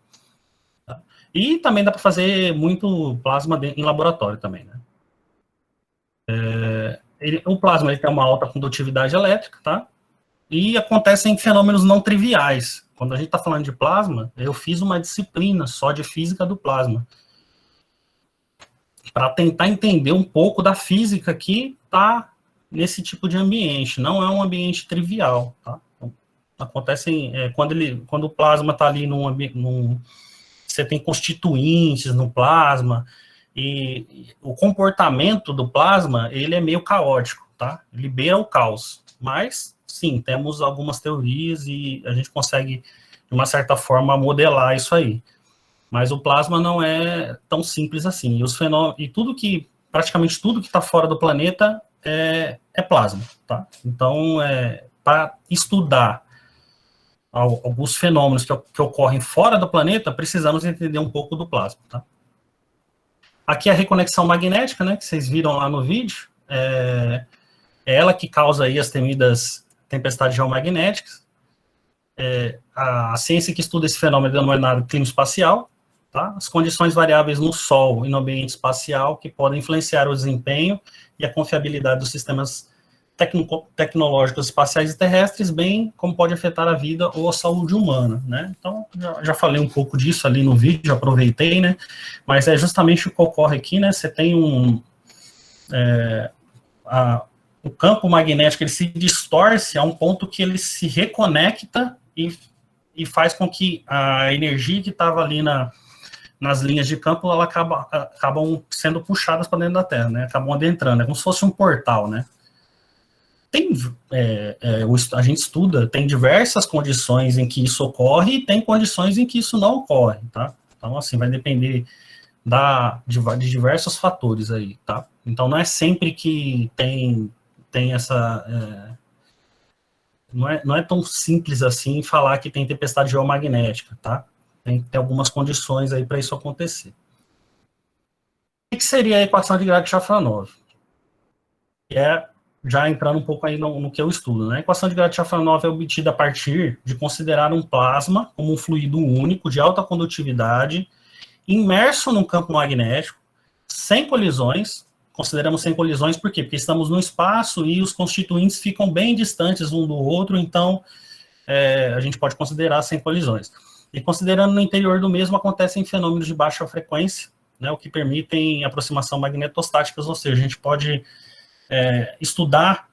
Tá? E também dá para fazer muito plasma em laboratório também, né? O plasma ele tem uma alta condutividade elétrica, tá? E acontecem fenômenos não triviais. Quando a gente está falando de plasma, eu fiz uma disciplina só de física do plasma, para tentar entender um pouco da física que está nesse tipo de ambiente. Não é um ambiente trivial, tá? Então, acontecem, quando o plasma está ali você tem constituintes no plasma, e o comportamento do plasma, ele é meio caótico, tá? Ele beira o caos, mas, sim, temos algumas teorias e a gente consegue, de uma certa forma, modelar isso aí. Mas o plasma não é tão simples assim. E os fenômenos, praticamente tudo que está fora do planeta é plasma, tá? Então, para estudar alguns fenômenos que ocorrem fora do planeta, precisamos entender um pouco do plasma, tá? Aqui é a reconexão magnética, né, que vocês viram lá no vídeo, é ela que causa aí as temidas tempestades geomagnéticas. A ciência que estuda esse fenômeno é denominada clima espacial, tá? As condições variáveis no Sol e no ambiente espacial que podem influenciar o desempenho e a confiabilidade dos sistemas tecnológicos espaciais e terrestres, bem como pode afetar a vida ou a saúde humana, né? Então, já falei um pouco disso ali no vídeo, aproveitei, né? Mas é justamente o que ocorre aqui, né? Você tem o campo magnético, ele se distorce a um ponto que ele se reconecta e faz com que a energia que estava ali nas linhas de campo, ela acabam sendo puxadas para dentro da Terra, né? Acabam adentrando, é como se fosse um portal, né? A gente estuda, tem diversas condições em que isso ocorre e tem condições em que isso não ocorre, tá? Então, assim, vai depender de diversos fatores aí, tá? Então, não é sempre que tem essa... não é tão simples assim falar que tem tempestade geomagnética, tá? Tem que ter algumas condições aí para isso acontecer. O que seria a equação de Grad-Safranov? Que é, já entrando um pouco aí no que eu estudo, né? A equação de Grad-Safranov é obtida a partir de considerar um plasma como um fluido único de alta condutividade, imerso num campo magnético, sem colisões. Consideramos sem colisões por quê? Porque estamos no espaço e os constituintes ficam bem distantes um do outro, então a gente pode considerar sem colisões. E considerando no interior do mesmo, acontecem fenômenos de baixa frequência, né, o que permitem aproximação magnetostáticas, ou seja, a gente pode estudar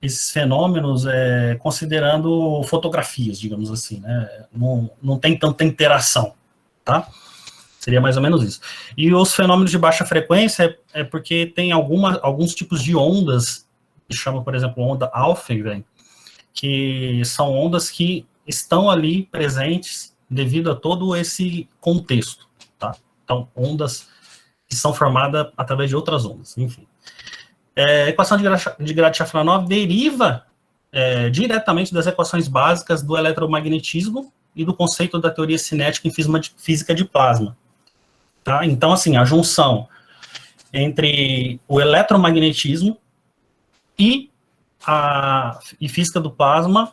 esses fenômenos considerando fotografias, digamos assim, né, não tem tanta interação, tá? Seria mais ou menos isso. E os fenômenos de baixa frequência é porque tem alguns tipos de ondas, que chama, por exemplo, onda Alfvén, que são ondas que estão ali presentes devido a todo esse contexto, tá? Então, ondas que são formadas através de outras ondas, enfim. A equação de Grad-Safranov deriva diretamente das equações básicas do eletromagnetismo e do conceito da teoria cinética em física de plasma. Tá? Então, assim, a junção entre o eletromagnetismo e física do plasma,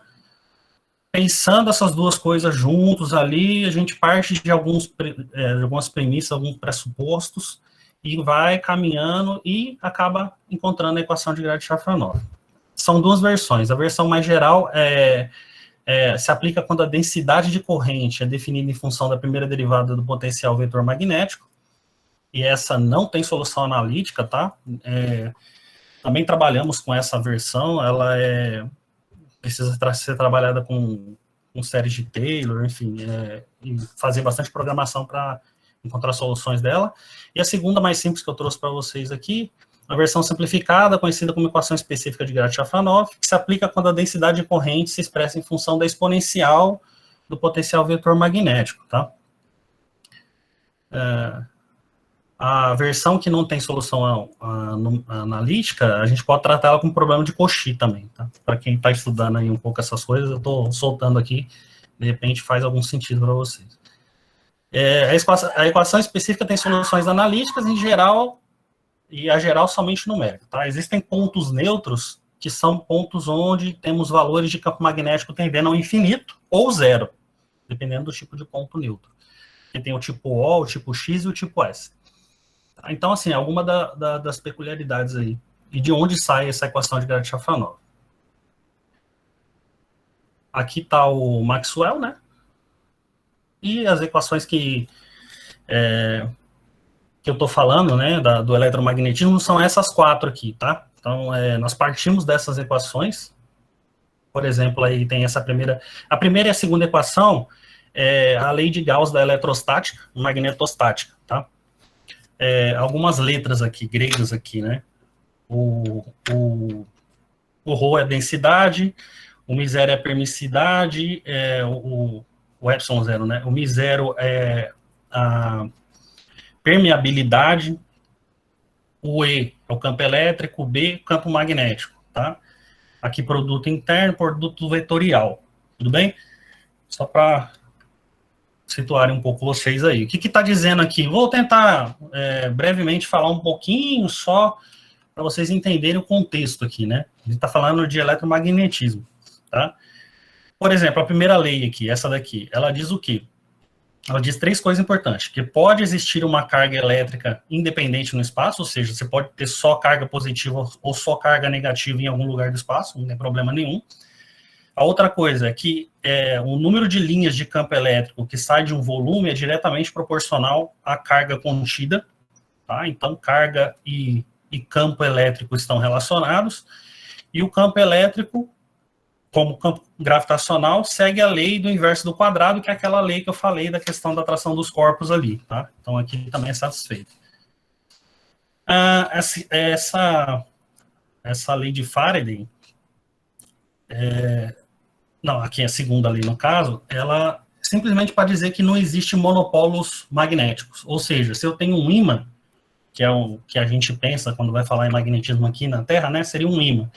pensando essas duas coisas juntos ali, a gente parte de algumas premissas, alguns pressupostos, e vai caminhando e acaba encontrando a equação de Grad-Safranov. São duas versões. A versão mais geral se aplica quando a densidade de corrente é definida em função da primeira derivada do potencial vetor magnético, e essa não tem solução analítica, tá? Também trabalhamos com essa versão, ela precisa ser trabalhada com séries de Taylor, enfim, e fazer bastante programação para encontrar soluções dela. E a segunda, mais simples, que eu trouxe para vocês aqui, a versão simplificada, conhecida como equação específica de Grad-Safranov, que se aplica quando a densidade de corrente se expressa em função da exponencial do potencial vetor magnético, tá? A versão que não tem solução analítica, a gente pode tratar ela como problema de Cauchy também, tá? Para quem está estudando aí um pouco essas coisas, eu estou soltando aqui, de repente faz algum sentido para vocês. A equação específica tem soluções analíticas em geral, e a geral somente numérica, tá? Existem pontos neutros, que são pontos onde temos valores de campo magnético tendendo ao infinito ou zero, dependendo do tipo de ponto neutro. E tem o tipo O, o tipo X e o tipo S. Tá? Então, assim, alguma das peculiaridades aí. E de onde sai essa equação de Grad-Safranov? Aqui está o Maxwell, né? E as equações que eu estou falando, né, do eletromagnetismo, são essas quatro aqui, tá? Então, nós partimos dessas equações. Por exemplo, aí tem essa a primeira e a segunda equação a lei de Gauss da eletrostática e magnetostática, tá? Algumas letras aqui, gregas aqui, né? O ρ é a densidade, o μ0 é a permissividade, o epsilon zero, né? O μ0 é a permeabilidade, o E é o campo elétrico, o B o campo magnético, tá? Aqui produto interno, produto vetorial, tudo bem? Só para situarem um pouco vocês aí. O que está dizendo aqui? Vou tentar brevemente falar um pouquinho só para vocês entenderem o contexto aqui, né? A gente está falando de eletromagnetismo, tá? Por exemplo, a primeira lei aqui, essa daqui, ela diz o quê? Ela diz três coisas importantes, que pode existir uma carga elétrica independente no espaço, ou seja, você pode ter só carga positiva ou só carga negativa em algum lugar do espaço, não tem problema nenhum. A outra coisa é que o número de linhas de campo elétrico que sai de um volume é diretamente proporcional à carga contida, tá? Então, carga e campo elétrico estão relacionados, e o campo elétrico, como campo gravitacional, segue a lei do inverso do quadrado, que é aquela lei que eu falei da questão da atração dos corpos ali, tá? Então, aqui também é satisfeito. Essa lei de Faraday, não, aqui é a segunda lei no caso, ela simplesmente para dizer que não existe monopolos magnéticos. Ou seja, se eu tenho um ímã, que é o que a gente pensa quando vai falar em magnetismo aqui na Terra, né, seria um ímã.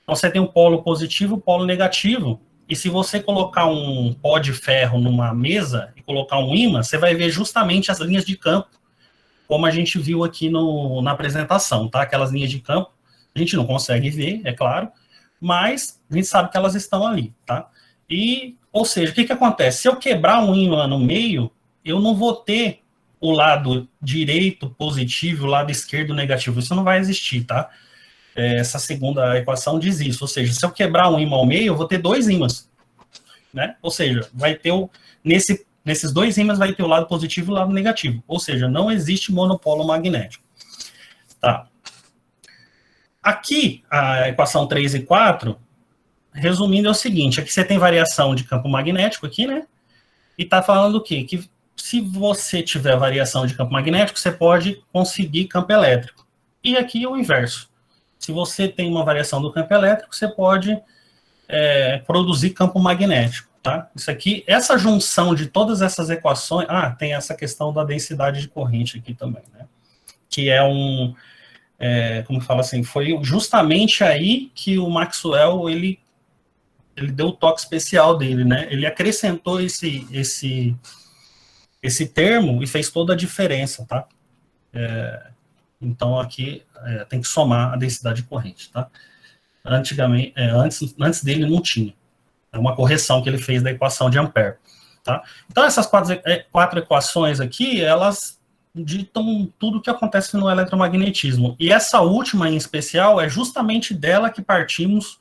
Então, você tem um polo positivo, polo negativo, e se você colocar um pó de ferro numa mesa e colocar um ímã, você vai ver justamente as linhas de campo, como a gente viu aqui na apresentação, tá? Aquelas linhas de campo, a gente não consegue ver, é claro, mas a gente sabe que elas estão ali, tá? E, ou seja, o que acontece? Se eu quebrar um ímã no meio, eu não vou ter o lado direito positivo, o lado esquerdo negativo, isso não vai existir, tá? Essa segunda equação diz isso, ou seja, se eu quebrar um ímã ao meio, eu vou ter dois ímãs, né? Ou seja, vai ter nesses dois ímãs vai ter o lado positivo e o lado negativo, ou seja, não existe monopolo magnético. Tá. Aqui, a equação 3 e 4, resumindo, é o seguinte, aqui você tem variação de campo magnético aqui, né? E tá falando o quê? Que se você tiver variação de campo magnético, você pode conseguir campo elétrico. E aqui é o inverso. Se você tem uma variação do campo elétrico, você pode produzir campo magnético, tá? Isso aqui, essa junção de todas essas equações... tem essa questão da densidade de corrente aqui também, né? Que é como fala assim, foi justamente aí que o Maxwell, ele deu o toque especial dele, né? Ele acrescentou esse termo e fez toda a diferença, tá? Então, aqui tem que somar a densidade de corrente, tá? Antigamente, antes dele não tinha. É uma correção que ele fez da equação de Ampère, tá? Então, essas quatro equações aqui, elas ditam tudo o que acontece no eletromagnetismo. E essa última, em especial, é justamente dela que partimos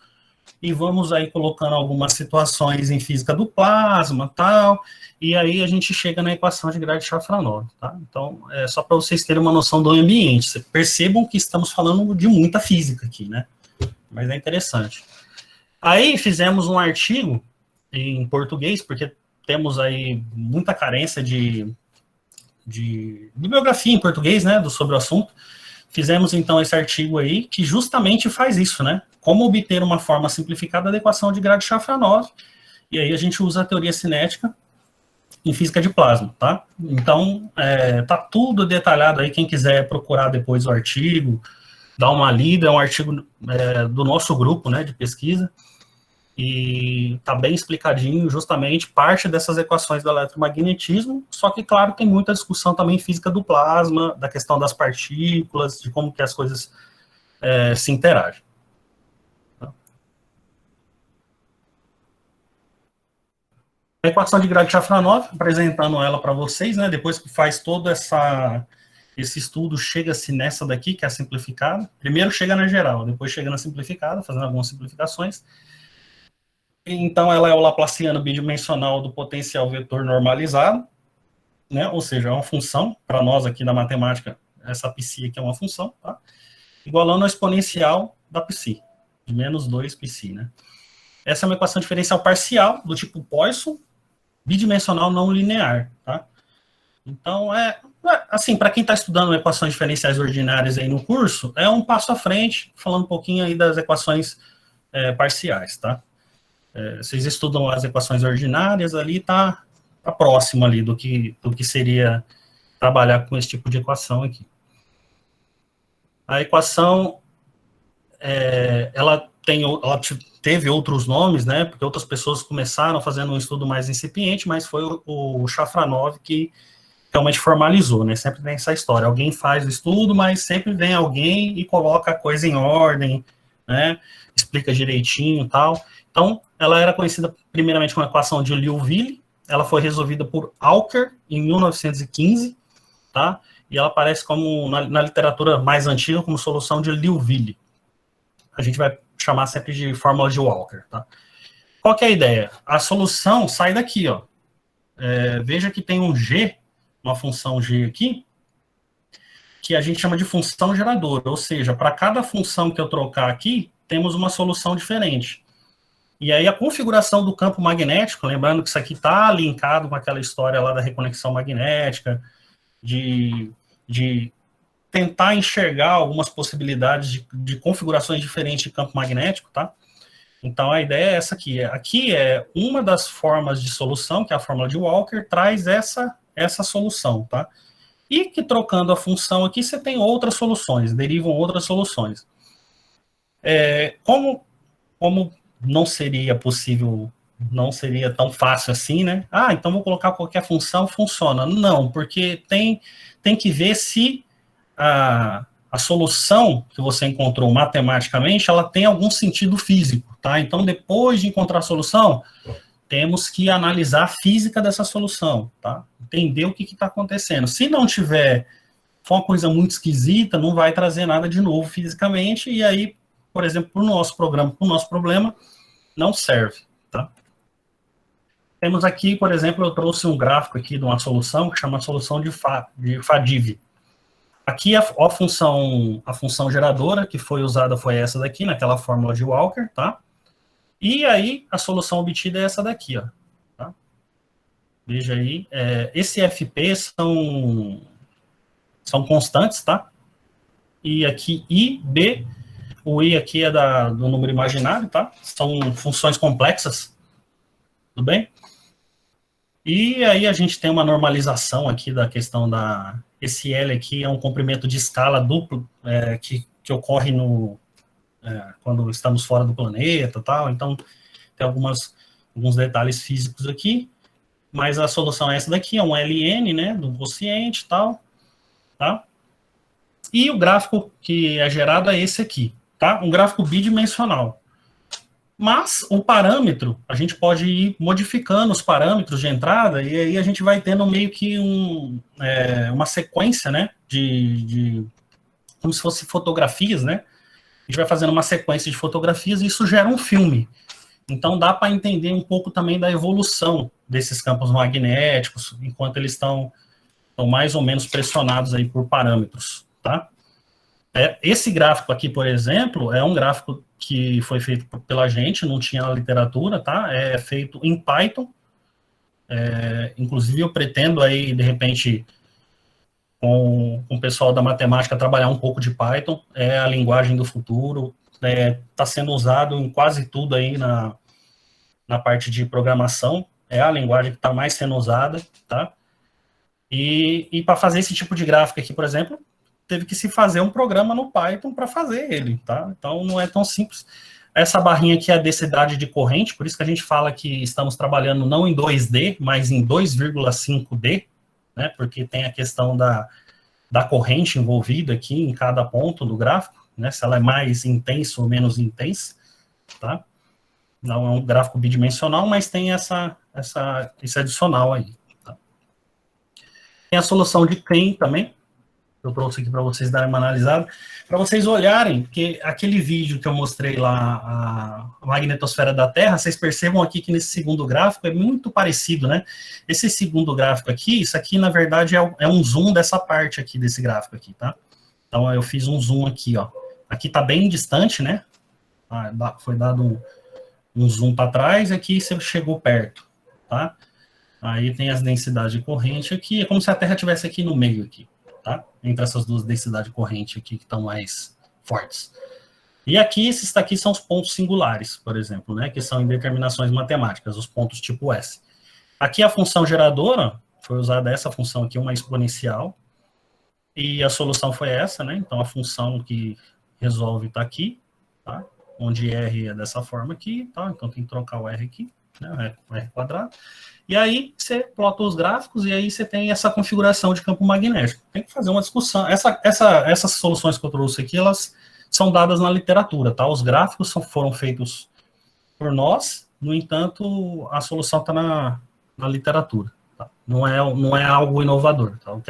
e vamos aí colocando algumas situações em física do plasma, tal, e aí a gente chega na equação de Grad-Shafranov, tá? Então, só para vocês terem uma noção do ambiente, percebam que estamos falando de muita física aqui, né? Mas é interessante. Aí fizemos um artigo em português, porque temos aí muita carência de bibliografia em português, né, sobre o assunto. Fizemos, então, esse artigo aí, que justamente faz isso, né? Como obter uma forma simplificada da equação de Grad-Shafranov, e aí a gente usa a teoria cinética em física de plasma, tá? Então, tá tudo detalhado aí, quem quiser procurar depois o artigo, dar uma lida, é um artigo do nosso grupo, né, de pesquisa, e tá bem explicadinho, justamente, parte dessas equações do eletromagnetismo, só que, claro, tem muita discussão também em física do plasma, da questão das partículas, de como que as coisas se interagem. A equação de Grad-Shafranov, apresentando ela para vocês, né, depois que faz todo esse estudo, chega-se nessa daqui, que é a simplificada. Primeiro chega na geral, depois chega na simplificada, fazendo algumas simplificações. Então, ela é o laplaciano bidimensional do potencial vetor normalizado, né? Ou seja, é uma função, para nós aqui da matemática, essa π aqui é uma função, tá? Igualando a exponencial da π, de menos 2 π, né? Essa é uma equação diferencial parcial, do tipo Poisson, bidimensional não linear, tá? Então, assim, para quem está estudando equações diferenciais ordinárias aí no curso, é um passo à frente, falando um pouquinho aí das equações parciais, tá? Vocês estudam as equações ordinárias, ali tá próximo ali do que seria trabalhar com esse tipo de equação aqui. A equação, ela teve outros nomes, né, porque outras pessoas começaram fazendo um estudo mais incipiente, mas foi o Shafranov que realmente formalizou, né, sempre tem essa história, alguém faz o estudo, mas sempre vem alguém e coloca a coisa em ordem, né, explica direitinho e tal. Então, ela era conhecida primeiramente como equação de Liouville, ela foi resolvida por Alker em 1915, tá? E ela aparece como, na literatura mais antiga, como solução de Liouville. A gente vai chamar sempre de fórmula de Walker, tá? Qual que é a ideia? A solução sai daqui, ó. Veja que tem um G, uma função G aqui, que a gente chama de função geradora, ou seja, para cada função que eu trocar aqui, temos uma solução diferente. E aí a configuração do campo magnético, lembrando que isso aqui está linkado com aquela história lá da reconexão magnética, de tentar enxergar algumas possibilidades de configurações diferentes de campo magnético, tá? Então, a ideia é essa aqui. Aqui é uma das formas de solução, que é a fórmula de Walker, traz essa solução, tá? E que trocando a função aqui, você tem outras soluções, derivam outras soluções. Como não seria possível, não seria tão fácil assim, né? Então vou colocar qualquer função, funciona. Não, porque tem que ver se a solução que você encontrou matematicamente, ela tem algum sentido físico, tá? Então, depois de encontrar a solução, temos que analisar a física dessa solução, tá? Entender o que está acontecendo. Se não tiver, for uma coisa muito esquisita, não vai trazer nada de novo fisicamente, e aí, por exemplo, para o nosso programa, para o nosso problema, não serve, tá? Temos aqui, por exemplo, eu trouxe um gráfico aqui de uma solução que chama solução de Fadiv. Aqui a função geradora que foi usada foi essa daqui, naquela fórmula de Walker, tá? E aí a solução obtida é essa daqui, ó. Tá? Veja aí, esse FP são constantes, tá? E aqui I, B, o I aqui é do número imaginário, tá? São funções complexas, tudo bem? E aí a gente tem uma normalização aqui da questão esse L aqui é um comprimento de escala duplo que ocorre quando estamos fora do planeta, tal. Então tem alguns detalhes físicos aqui, mas a solução é essa daqui, é um LN, né, do quociente, tal, tá? E o gráfico que é gerado é esse aqui, tá? Um gráfico bidimensional. Mas o parâmetro, a gente pode ir modificando os parâmetros de entrada, e aí a gente vai tendo meio que uma sequência, né, como se fosse fotografias, né? A gente vai fazendo uma sequência de fotografias e isso gera um filme. Então dá para entender um pouco também da evolução desses campos magnéticos, enquanto eles estão mais ou menos pressionados aí por parâmetros, tá? Esse gráfico aqui, por exemplo, é um gráfico que foi feito pela gente, não tinha na literatura, tá? É feito em Python. Inclusive, eu pretendo aí, de repente, com o pessoal da matemática, trabalhar um pouco de Python. É a linguagem do futuro. Está sendo usado em quase tudo aí na parte de programação. É a linguagem que está mais sendo usada, tá? E para fazer esse tipo de gráfico aqui, por exemplo, teve que se fazer um programa no Python para fazer ele, tá? Então, não é tão simples. Essa barrinha aqui é a densidade de corrente, por isso que a gente fala que estamos trabalhando não em 2D, mas em 2,5D, né? Porque tem a questão da corrente envolvida aqui em cada ponto do gráfico, né? Se ela é mais intensa ou menos intensa, tá? Não é um gráfico bidimensional, mas tem esse adicional aí, tá? Tem a solução de Klein também, eu trouxe aqui para vocês darem uma analisada, para vocês olharem, porque aquele vídeo que eu mostrei lá, a magnetosfera da Terra, vocês percebam aqui que nesse segundo gráfico é muito parecido, né? Esse segundo gráfico aqui, isso aqui, na verdade, é um zoom dessa parte aqui, desse gráfico aqui, tá? Então, eu fiz um zoom aqui, ó. Aqui tá bem distante, né? Foi dado um zoom para trás, e aqui você chegou perto, tá? Aí tem as densidades de corrente aqui, é como se a Terra estivesse aqui no meio, aqui. Tá? Entre essas duas densidades de corrente aqui que estão mais fortes. E aqui, esses daqui são os pontos singulares, por exemplo, né, que são indeterminações matemáticas, os pontos tipo S. Aqui a função geradora, foi usada essa função aqui, uma exponencial, e a solução foi essa, né, então a função que resolve está aqui, tá, onde R é dessa forma aqui, tá, então tem que trocar o R aqui, né, o R quadrado. E aí você plota os gráficos e aí você tem essa configuração de campo magnético. Tem que fazer uma discussão. Essas soluções que eu trouxe aqui, elas são dadas na literatura, tá? Os gráficos foram feitos por nós, no entanto, a solução está na literatura. Tá? Não é algo inovador. Tá? O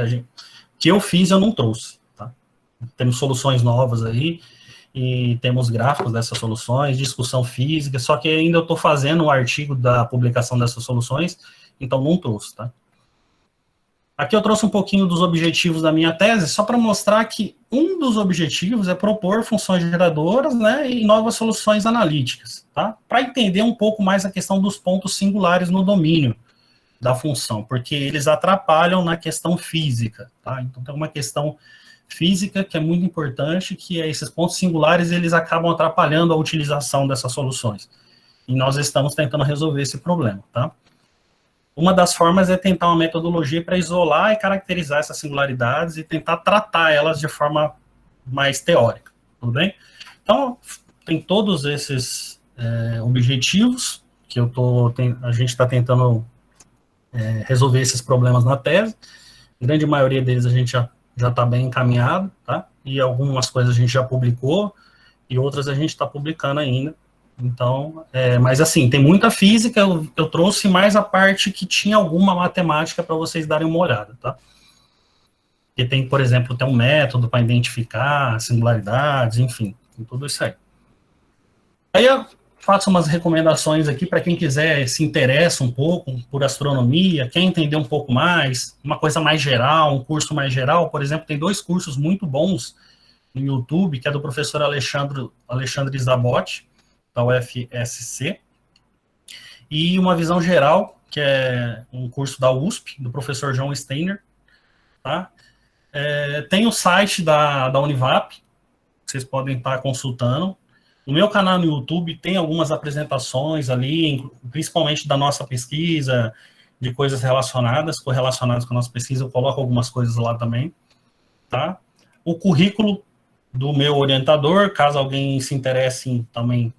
que eu fiz, eu não trouxe. Tá? Temos soluções novas aí, e temos gráficos dessas soluções, discussão física, só que ainda eu estou fazendo o artigo da publicação dessas soluções, então não trouxe, tá? Aqui eu trouxe um pouquinho dos objetivos da minha tese, só para mostrar que um dos objetivos é propor funções geradoras, né, e novas soluções analíticas, tá? Para entender um pouco mais a questão dos pontos singulares no domínio da função, porque eles atrapalham na questão física, tá? Então tem uma questão física que é muito importante, que é esses pontos singulares, eles acabam atrapalhando a utilização dessas soluções. E nós estamos tentando resolver esse problema, tá? Uma das formas é tentar uma metodologia para isolar e caracterizar essas singularidades e tentar tratar elas de forma mais teórica, tudo bem? Então, tem todos esses objetivos que a gente está tentando resolver esses problemas na tese. A grande maioria deles a gente já está bem encaminhado, tá? E algumas coisas a gente já publicou e outras a gente está publicando ainda. Então, mas assim, tem muita física, eu trouxe mais a parte que tinha alguma matemática para vocês darem uma olhada, tá? Que tem, por exemplo, tem um método para identificar singularidades, enfim, tem tudo isso aí. Aí eu faço umas recomendações aqui para quem quiser, se interessa um pouco por astronomia, quer entender um pouco mais, uma coisa mais geral, um curso mais geral. Por exemplo, tem 2 cursos muito bons no YouTube, que é do professor Alexandre Zabotti, da UFSC, e uma visão geral, que é um curso da USP, do professor João Steiner, tá? Tem o site da Univap, que vocês podem estar consultando. No meu canal no YouTube tem algumas apresentações ali, principalmente da nossa pesquisa, de coisas correlacionadas com a nossa pesquisa, eu coloco algumas coisas lá também, tá? O currículo do meu orientador, caso alguém se interesse também,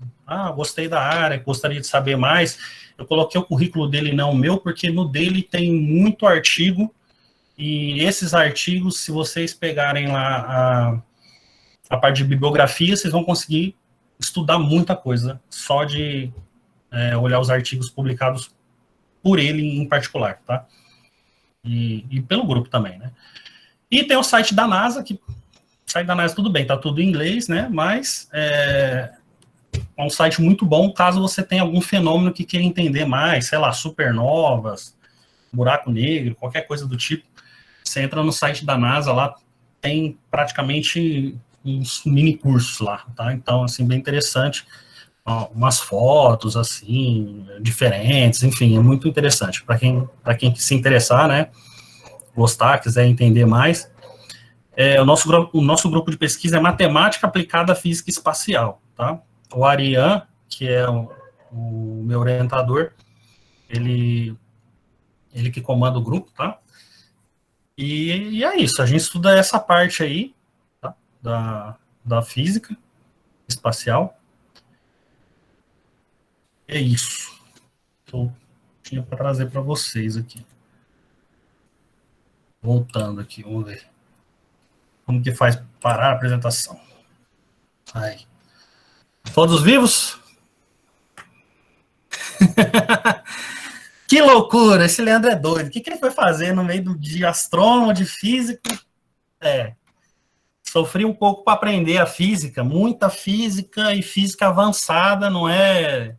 gostei da área, gostaria de saber mais, eu coloquei o currículo dele, não o meu, porque no dele tem muito artigo, e esses artigos, se vocês pegarem lá a parte de bibliografia, vocês vão conseguir estudar muita coisa, só de olhar os artigos publicados por ele em particular, tá? E pelo grupo também, né? E tem o site da NASA, que o site da NASA tudo bem, tá tudo em inglês, né? Mas é um site muito bom caso você tenha algum fenômeno que queira entender mais, sei lá, supernovas, buraco negro, qualquer coisa do tipo. Você entra no site da NASA, lá tem praticamente uns mini cursos lá, tá? Então, assim, bem interessante. Umas fotos, assim, diferentes, enfim, é muito interessante. Para quem se interessar, né, gostar, quiser entender mais. O nosso grupo de pesquisa é Matemática Aplicada à Física Espacial, tá? O Arian, que é o meu orientador, ele que comanda o grupo, tá? E é isso, a gente estuda essa parte aí, tá? Da física espacial. É isso que eu tinha para trazer para vocês aqui. Voltando aqui, vamos ver. Como que faz parar a apresentação? Aí. Todos vivos? Que loucura, esse Leandro é doido. O que ele foi fazer no meio de astrônomo, de físico? Sofri um pouco para aprender a física, muita física e física avançada, não é...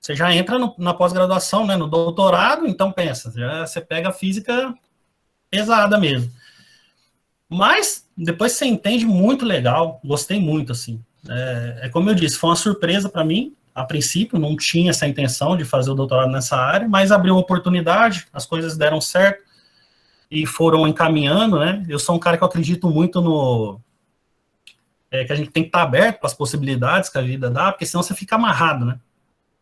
Você já entra na pós-graduação, né, no doutorado, então pensa, você pega a física pesada mesmo. Mas depois você entende, muito legal, gostei muito, assim. Como eu disse, foi uma surpresa para mim, a princípio, não tinha essa intenção de fazer o doutorado nessa área, mas abriu uma oportunidade, as coisas deram certo e foram encaminhando, né? Eu sou um cara que eu acredito muito que a gente tem que estar aberto para as possibilidades que a vida dá, porque senão você fica amarrado, né?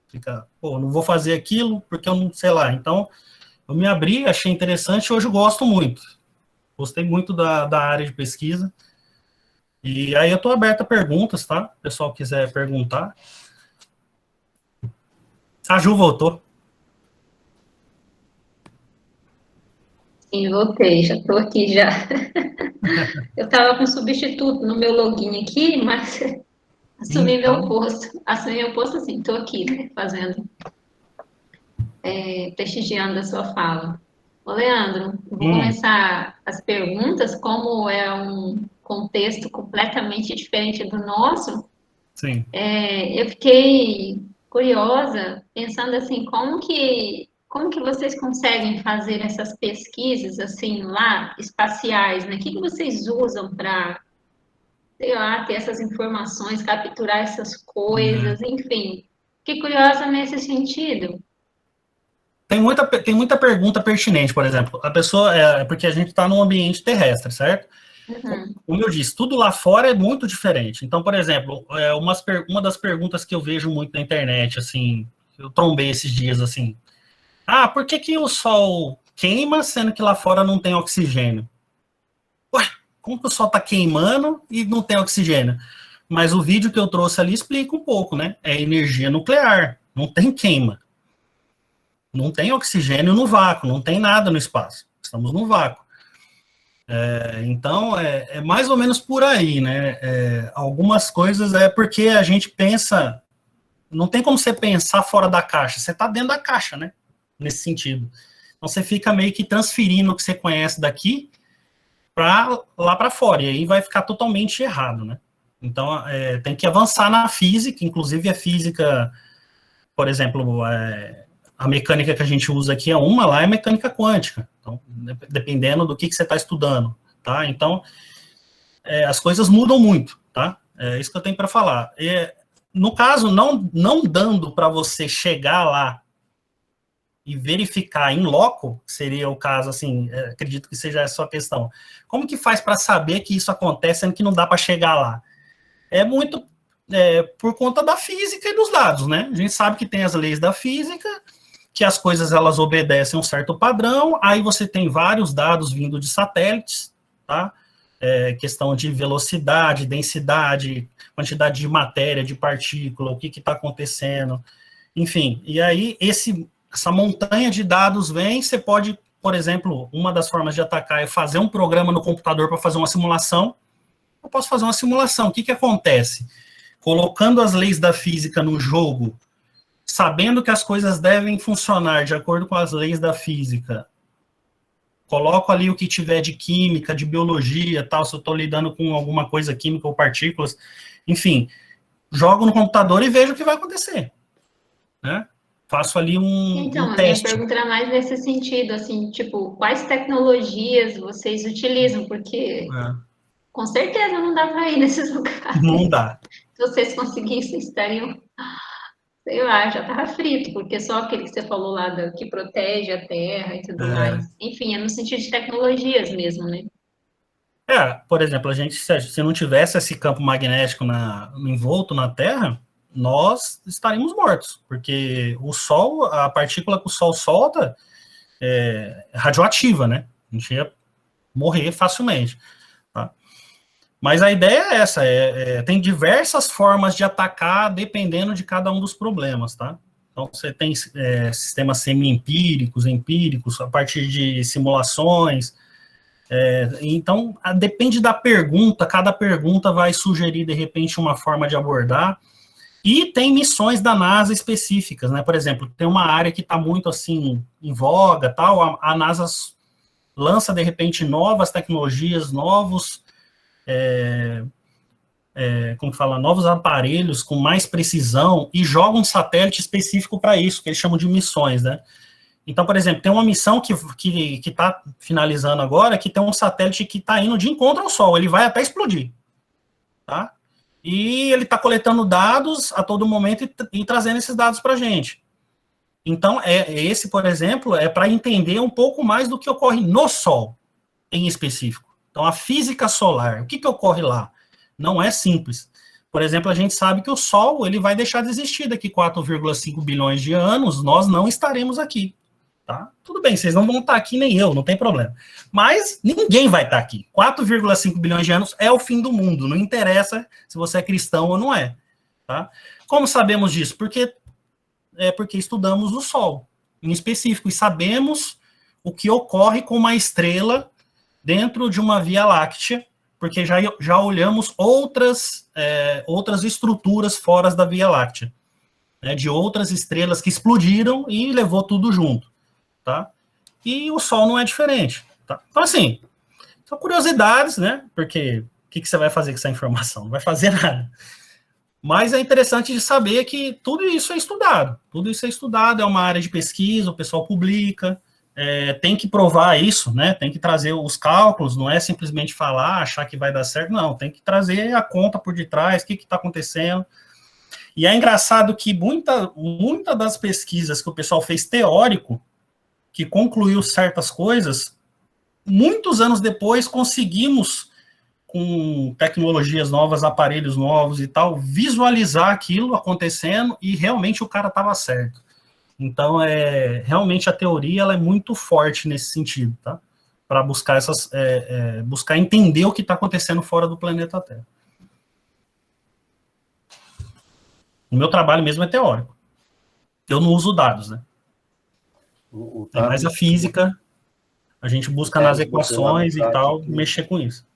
Fica, não vou fazer aquilo porque eu não sei lá. Então, eu me abri, achei interessante e hoje eu gosto muito. Gostei muito da área de pesquisa. E aí eu estou aberto a perguntas, tá? Se o pessoal quiser perguntar. A Ju voltou. Sim, voltei, já estou aqui já. Eu estava com substituto no meu login aqui, mas assumi meu posto. Assumi meu posto, assim, estou aqui, né, fazendo, prestigiando a sua fala. Ô, Leandro, vou começar as perguntas, como é um contexto completamente diferente do nosso. Sim. Eu fiquei curiosa, pensando assim, como que vocês conseguem fazer essas pesquisas, assim, lá, espaciais, né? O que vocês usam para, sei lá, ter essas informações, capturar essas coisas, enfim. Fiquei curiosa nesse sentido. Tem muita pergunta pertinente, por exemplo. A pessoa, porque a gente está num ambiente terrestre, certo? Como eu disse, tudo lá fora é muito diferente. Então, por exemplo, uma das perguntas que eu vejo muito na internet, assim, eu trombei esses dias, assim, por que o sol queima, sendo que lá fora não tem oxigênio? Ué, como que o sol está queimando e não tem oxigênio? Mas o vídeo que eu trouxe ali explica um pouco, né? É energia nuclear, não tem queima. Não tem oxigênio no vácuo, não tem nada no espaço. Estamos no vácuo. Então, é mais ou menos por aí, né? Algumas coisas é porque a gente pensa... Não tem como você pensar fora da caixa. Você está dentro da caixa, né? Nesse sentido. Então, você fica meio que transferindo o que você conhece daqui para lá para fora. E aí vai ficar totalmente errado, né? Então, tem que avançar na física. Inclusive, a física, por exemplo... A mecânica que a gente usa aqui lá é mecânica quântica. Então, dependendo do que você está estudando, tá? Então, as coisas mudam muito, tá? É isso que eu tenho para falar. No caso, não dando para você chegar lá e verificar em loco, seria o caso, assim, acredito que seja essa a questão. Como que faz para saber que isso acontece, sendo que não dá para chegar lá? É muito por conta da física e dos dados, né? A gente sabe que tem as leis da física, que as coisas elas obedecem um certo padrão, aí você tem vários dados vindo de satélites, tá? Questão de velocidade, densidade, quantidade de matéria, de partícula, o que está acontecendo, enfim. E aí, essa montanha de dados vem, você pode, por exemplo, uma das formas de atacar é fazer um programa no computador para fazer uma simulação. Eu posso fazer uma simulação. O que acontece? Colocando as leis da física no jogo, sabendo que as coisas devem funcionar de acordo com as leis da física, coloco ali o que tiver de química, de biologia, tal, se eu estou lidando com alguma coisa química ou partículas, enfim, jogo no computador e vejo o que vai acontecer, né? Faço ali um Então, a teste. minha pergunta era mais nesse sentido, assim, tipo, quais tecnologias vocês utilizam? Porque com certeza não dá para ir nesses lugares. Não dá. Se vocês conseguissem, estariam... Sei lá, já estava frito, porque só aquele que você falou lá que protege a terra e tudo mais. Enfim, é no sentido de tecnologias mesmo, né? Por exemplo, se não tivesse esse campo magnético envolto na Terra, nós estaríamos mortos, porque o Sol, a partícula que o Sol solta é radioativa, né? A gente ia morrer facilmente. Tá? Mas a ideia é essa, tem diversas formas de atacar dependendo de cada um dos problemas, tá? Então, você tem sistemas semi-empíricos, empíricos, a partir de simulações. Então, depende da pergunta, cada pergunta vai sugerir, de repente, uma forma de abordar. E tem missões da NASA específicas, né? Por exemplo, tem uma área que está muito, assim, em voga, tal, a NASA lança, de repente, novas tecnologias, novos novos aparelhos com mais precisão e joga um satélite específico para isso, que eles chamam de missões, né? Então, por exemplo, tem uma missão que está finalizando agora, que tem um satélite que está indo de encontro ao Sol, ele vai até explodir, tá? E ele está coletando dados a todo momento e trazendo esses dados para a gente. Então, esse, por exemplo, é para entender um pouco mais do que ocorre no Sol, em específico. Então, a física solar, o que ocorre lá? Não é simples. Por exemplo, a gente sabe que o Sol ele vai deixar de existir daqui 4,5 bilhões de anos, nós não estaremos aqui. Tá? Tudo bem, vocês não vão estar aqui, nem eu, não tem problema. Mas ninguém vai estar aqui. 4,5 bilhões de anos é o fim do mundo, não interessa se você é cristão ou não é. Tá? Como sabemos disso? Porque estudamos o Sol, em específico, e sabemos o que ocorre com uma estrela dentro de uma Via Láctea, porque já olhamos outras estruturas fora da Via Láctea, né, de outras estrelas que explodiram e levou tudo junto. Tá? E o Sol não é diferente. Tá? Então, assim, são curiosidades, né? Porque o que você vai fazer com essa informação? Não vai fazer nada. Mas é interessante de saber que tudo isso é estudado. Tudo isso é estudado, é uma área de pesquisa, o pessoal publica, tem que provar isso, né? Tem que trazer os cálculos, não é simplesmente falar, achar que vai dar certo, não. Tem que trazer a conta por detrás, o que está acontecendo. E é engraçado que muita das pesquisas que o pessoal fez teórico, que concluiu certas coisas, muitos anos depois conseguimos com tecnologias novas, aparelhos novos e tal, visualizar aquilo acontecendo e realmente o cara estava certo. Então, realmente a teoria ela é muito forte nesse sentido, tá? Para buscar buscar entender o que está acontecendo fora do planeta Terra. O meu trabalho mesmo é teórico. Eu não uso dados, né? É mais a física, a gente busca nas equações e tal, mexer com isso.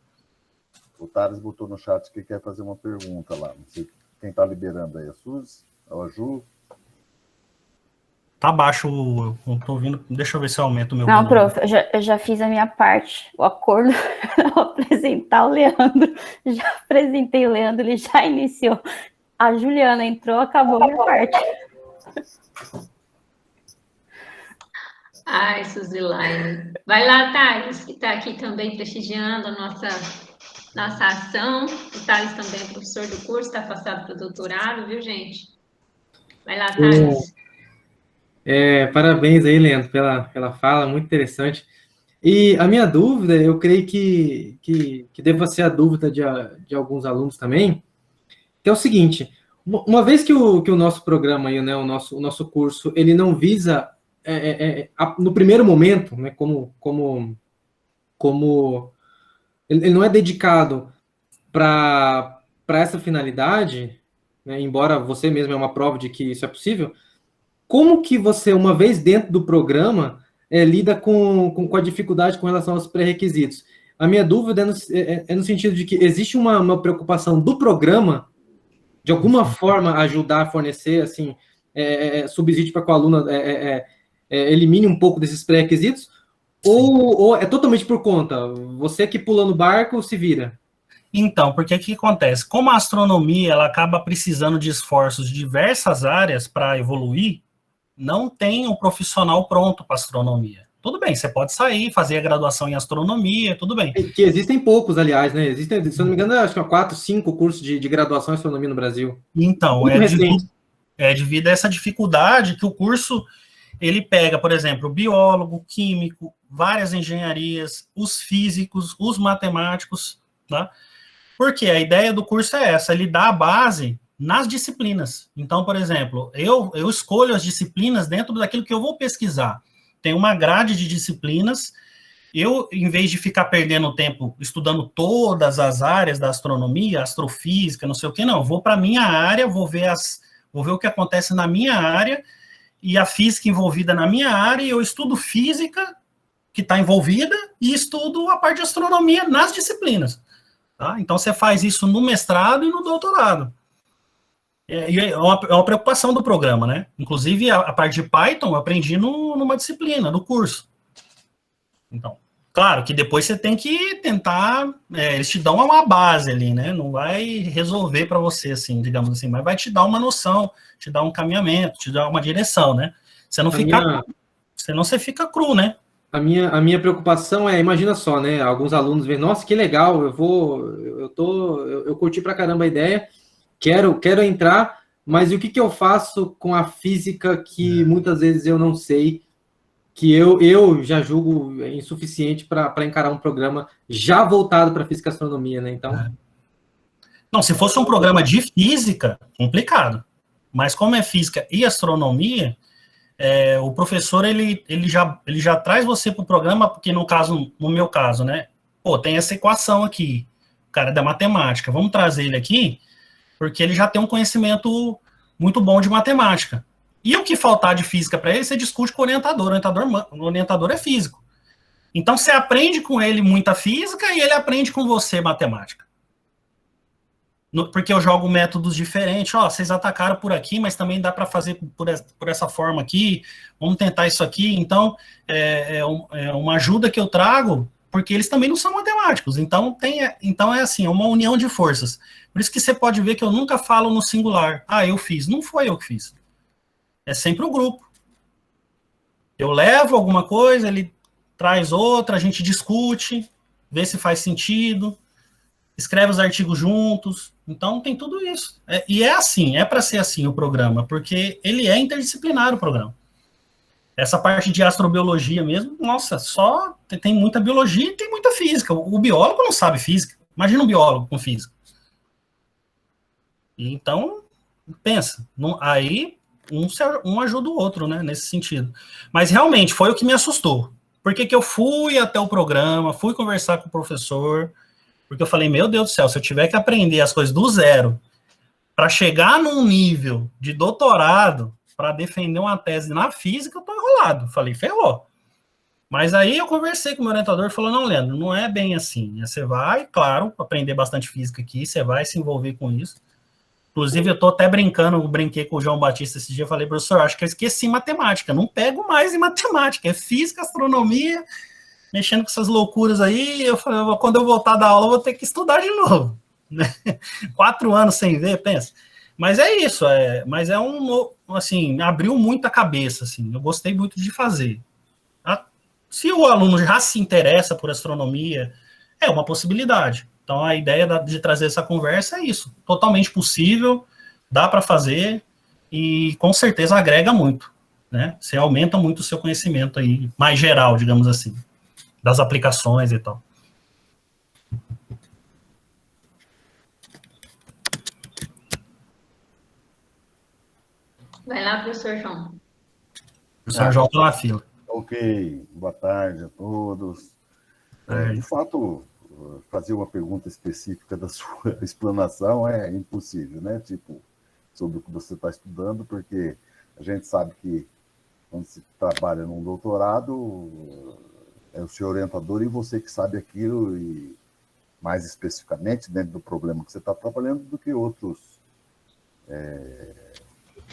O Thales botou no chat que quer fazer uma pergunta lá. Não sei quem está liberando aí, a Suzy? A Ju? Tá baixo, eu tô ouvindo. Deixa eu ver se eu aumento o meu Não, volume. prof, eu já fiz a minha parte. O acordo, eu apresentar o Leandro. Já apresentei o Leandro, ele já iniciou. A Juliana entrou, acabou a minha parte. Ai, Suzilaine. Vai lá, Thales, que está aqui também prestigiando a nossa ação. O Thales também é professor do curso, está passado para o doutorado, viu, gente? Vai lá, Thales. Parabéns aí, Leandro, pela fala, muito interessante. E a minha dúvida, eu creio que deva ser a dúvida de alguns alunos também, que é o seguinte: uma vez que o nosso programa aí, né, o nosso curso, ele não visa no primeiro momento, né, como ele não é dedicado para essa finalidade, né, embora você mesmo é uma prova de que isso é possível. Como que você, uma vez dentro do programa, lida com a dificuldade com relação aos pré-requisitos? A minha dúvida é no sentido de que existe uma preocupação do programa, de alguma forma, ajudar a fornecer, assim, subsídio para que o aluno elimine um pouco desses pré-requisitos, ou é totalmente por conta? Você que pula no barco, se vira? Então, porque o que acontece? Como a astronomia ela acaba precisando de esforços de diversas áreas para evoluir, não tem um profissional pronto para astronomia. Tudo bem, você pode sair, fazer a graduação em astronomia, tudo bem. Que existem poucos, aliás, né? Existem, se eu não me engano, acho que 4, 5 cursos de graduação em astronomia no Brasil. Então, devido a essa dificuldade que o curso, ele pega, por exemplo, o biólogo, químico, várias engenharias, os físicos, os matemáticos, tá? Porque a ideia do curso é essa, ele dá a base nas disciplinas. Então, por exemplo, eu escolho as disciplinas dentro daquilo que eu vou pesquisar. Tem uma grade de disciplinas. Eu, em vez de ficar perdendo tempo estudando todas as áreas da astronomia, astrofísica, não sei o que, não. Eu vou para a minha área, vou ver o que acontece na minha área e a física envolvida na minha área, e eu estudo física, que está envolvida, e estudo a parte de astronomia nas disciplinas. Tá? Então, você faz isso no mestrado e no doutorado. É uma preocupação do programa, né? Inclusive, a parte de Python eu aprendi numa disciplina, no curso. Então, claro que depois você tem que tentar, eles te dão uma base ali, né? Não vai resolver para você, assim, digamos assim, mas vai te dar uma noção, te dar um caminhamento, te dar uma direção, né? Você não senão você fica cru, né? A minha preocupação imagina só, né? Alguns alunos veem, nossa, que legal, eu curti pra caramba a ideia, quero entrar, mas o que eu faço com a física que muitas vezes eu não sei, que eu já julgo insuficiente para encarar um programa já voltado para física e astronomia, né? Então. Não, se fosse um programa de física, complicado. Mas como é física e astronomia, o professor ele já traz você para o programa, porque no meu caso, né? Pô, tem essa equação aqui, o cara é da matemática, vamos trazer ele aqui, porque ele já tem um conhecimento muito bom de matemática. E o que faltar de física para ele, você discute com o orientador. O orientador é físico. Então, você aprende com ele muita física e ele aprende com você matemática. Porque eu jogo métodos diferentes. Vocês atacaram por aqui, mas também dá para fazer por essa forma aqui. Vamos tentar isso aqui. Então, é uma ajuda que eu trago, porque eles também não são matemáticos. Então, é assim, é uma união de forças. Por isso que você pode ver que eu nunca falo no singular. Eu fiz. Não foi eu que fiz. É sempre o grupo. Eu levo alguma coisa, ele traz outra, a gente discute, vê se faz sentido, escreve os artigos juntos. Então, tem tudo isso. E é assim, é para ser assim o programa, porque ele é interdisciplinar o programa. Essa parte de astrobiologia mesmo, nossa, só tem muita biologia e tem muita física. O biólogo não sabe física, Imagina um biólogo com física. Então, pensa, aí um ajuda o outro, né, nesse sentido. Mas realmente foi o que me assustou. Porque que eu fui até o programa, fui conversar com o professor, porque eu falei, meu Deus do céu, se eu tiver que aprender as coisas do zero para chegar num nível de doutorado, para defender uma tese na física, eu tô enrolado. Falei, ferrou. Mas aí eu conversei com o meu orientador e falou, não, Leandro, não é bem assim. Você vai, claro, aprender bastante física aqui, você vai se envolver com isso. Inclusive, eu tô até brinquei com o João Batista esse dia, eu falei, professor, acho que eu esqueci matemática, não pego mais em matemática, é física, astronomia, mexendo com essas loucuras aí, eu falei, quando eu voltar da aula, eu vou ter que estudar de novo. 4 anos sem ver, pensa. Mas é isso, mas é assim, abriu muito a cabeça, assim, eu gostei muito de fazer. Se o aluno já se interessa por astronomia, é uma possibilidade. Então, a ideia de trazer essa conversa é isso. Totalmente possível, dá para fazer e, com certeza, agrega muito. Né? Você aumenta muito o seu conhecimento aí, mais geral, digamos assim, das aplicações e tal. Vai lá, professor João. Professor João está na fila. Ok, boa tarde a todos. De fato, fazer uma pergunta específica da sua explanação é impossível, né? Tipo, sobre o que você está estudando, porque a gente sabe que quando se trabalha num doutorado, é o seu orientador e você que sabe aquilo, e mais especificamente dentro do problema que você está trabalhando, do que outros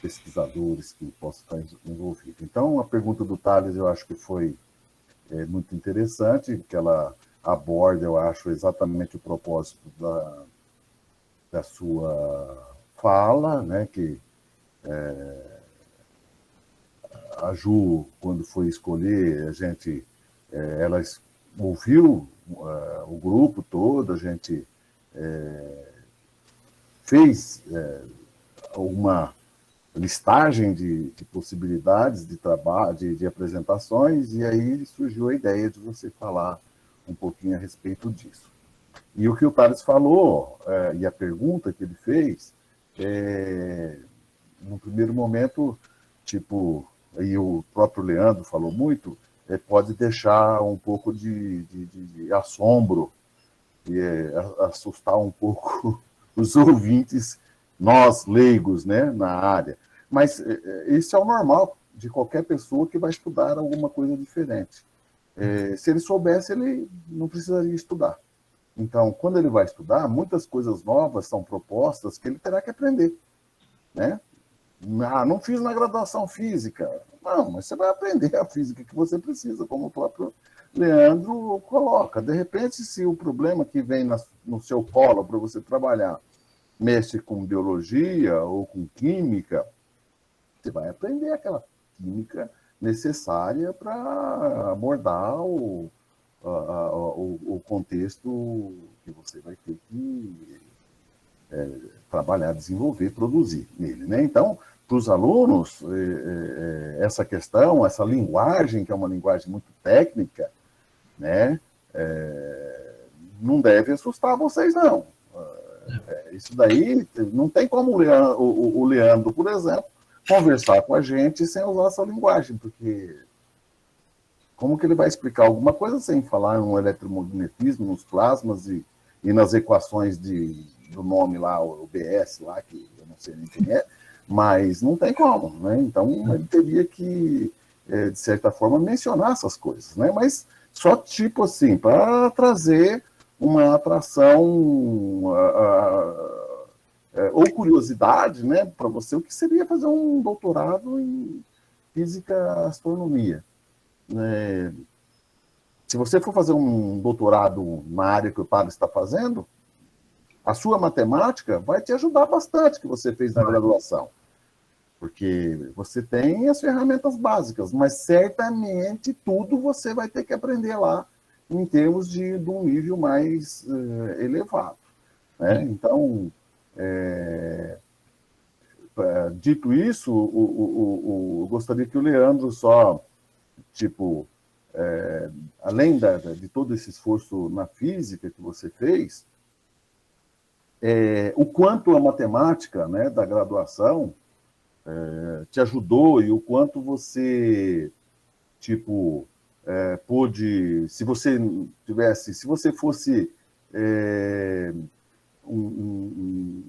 pesquisadores que possam estar envolvidos. Então, a pergunta do Thales eu acho que foi muito interessante, que ela aborda, eu acho, exatamente o propósito da sua fala, né, que a Ju, quando foi escolher, ela ouviu o grupo todo, a gente fez uma listagem de possibilidades de trabalho, de apresentações, e aí surgiu a ideia de você falar um pouquinho a respeito disso. E o que o Thales falou, e a pergunta que ele fez, no primeiro momento, tipo, e o próprio Leandro falou muito, pode deixar um pouco de assombro e assustar um pouco os ouvintes, nós leigos, né, na área. Mas isso é o normal de qualquer pessoa que vai estudar alguma coisa diferente. Se ele soubesse, ele não precisaria estudar. Então, quando ele vai estudar, muitas coisas novas são propostas que ele terá que aprender, né? Não fiz na graduação física. Não, mas você vai aprender a física que você precisa, como o próprio Leandro coloca. De repente, se o problema que vem no seu colo para você trabalhar mexe com biologia ou com química, você vai aprender aquela química necessária para abordar o contexto que você vai ter que trabalhar, desenvolver, produzir nele, né? Então, para os alunos, essa questão, essa linguagem, que é uma linguagem muito técnica, né, não deve assustar vocês, não. Isso daí, não tem como o Leandro, por exemplo, conversar com a gente sem usar essa linguagem, porque como que ele vai explicar alguma coisa sem falar no eletromagnetismo, nos plasmas e nas equações do nome lá, o BS lá, que eu não sei nem quem é, mas não tem como, né? Então, ele teria que, de certa forma, mencionar essas coisas, né? Mas só tipo assim, para trazer uma atração ou curiosidade, né, para você, o que seria fazer um doutorado em física astronomia. Se você for fazer um doutorado na área que o Thales está fazendo, a sua matemática vai te ajudar bastante, que você fez na graduação. Porque você tem as ferramentas básicas, mas certamente tudo você vai ter que aprender lá em termos de um nível mais elevado, né? Então, dito isso, eu gostaria que o Leandro só, tipo, além de todo esse esforço na física que você fez, o quanto a matemática, né, da graduação te ajudou e o quanto você, tipo, pôde, se você fosse um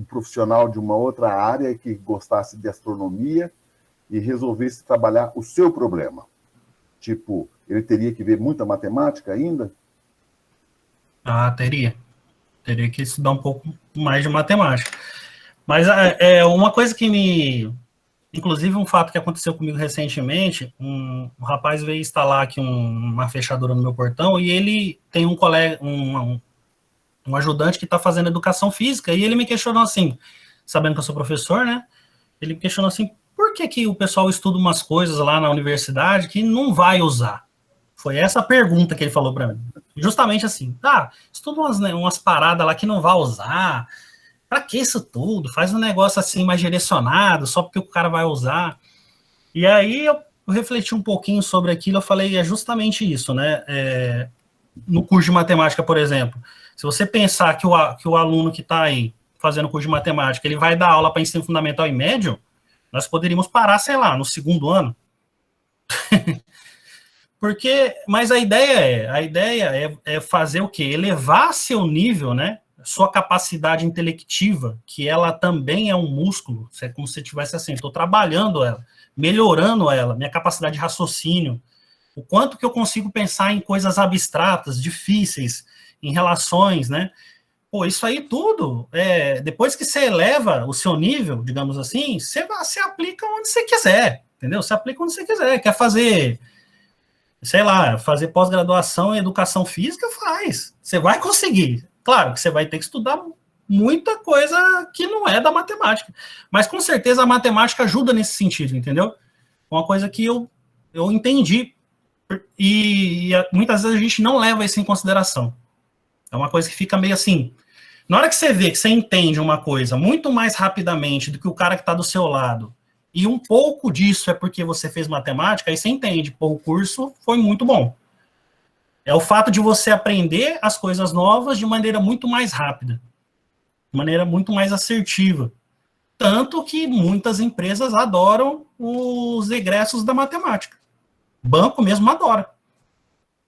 profissional de uma outra área que gostasse de astronomia e resolvesse trabalhar o seu problema. Tipo, ele teria que ver muita matemática ainda? Ah, teria. Teria que estudar um pouco mais de matemática. Mas uma coisa que me... Inclusive, um fato que aconteceu comigo recentemente, um rapaz veio instalar aqui uma fechadura no meu portão e ele tem um colega, um ajudante que está fazendo educação física, e ele me questionou assim, sabendo que eu sou professor, né? Ele me questionou assim, por que o pessoal estuda umas coisas lá na universidade que não vai usar? Foi essa a pergunta que ele falou para mim. Justamente assim, estuda umas paradas lá que não vai usar, para que isso tudo? Faz um negócio assim mais direcionado, só porque o cara vai usar. E aí eu refleti um pouquinho sobre aquilo, eu falei, é justamente isso, né? No curso de matemática, por exemplo, se você pensar que o aluno que está aí fazendo curso de matemática, ele vai dar aula para ensino fundamental e médio, nós poderíamos parar, sei lá, no segundo ano. Mas a ideia é fazer o quê? Elevar seu nível, né? Sua capacidade intelectiva, que ela também é um músculo, é como se tivesse assim, estou trabalhando ela, melhorando ela, minha capacidade de raciocínio, o quanto que eu consigo pensar em coisas abstratas, difíceis, em relações, né? Pô, isso aí tudo, depois que você eleva o seu nível, digamos assim, você aplica onde você quiser, entendeu? Você aplica onde você quiser. Quer fazer, sei lá, fazer pós-graduação em educação física, faz. Você vai conseguir. Claro que você vai ter que estudar muita coisa que não é da matemática. Mas com certeza a matemática ajuda nesse sentido, entendeu? Uma coisa que eu entendi. E muitas vezes a gente não leva isso em consideração. É uma coisa que fica meio assim. Na hora que você vê que você entende uma coisa muito mais rapidamente do que o cara que está do seu lado, e um pouco disso é porque você fez matemática, aí você entende, pô, o curso foi muito bom. É o fato de você aprender as coisas novas de maneira muito mais rápida, de maneira muito mais assertiva. Tanto que muitas empresas adoram os egressos da matemática. Banco mesmo adora.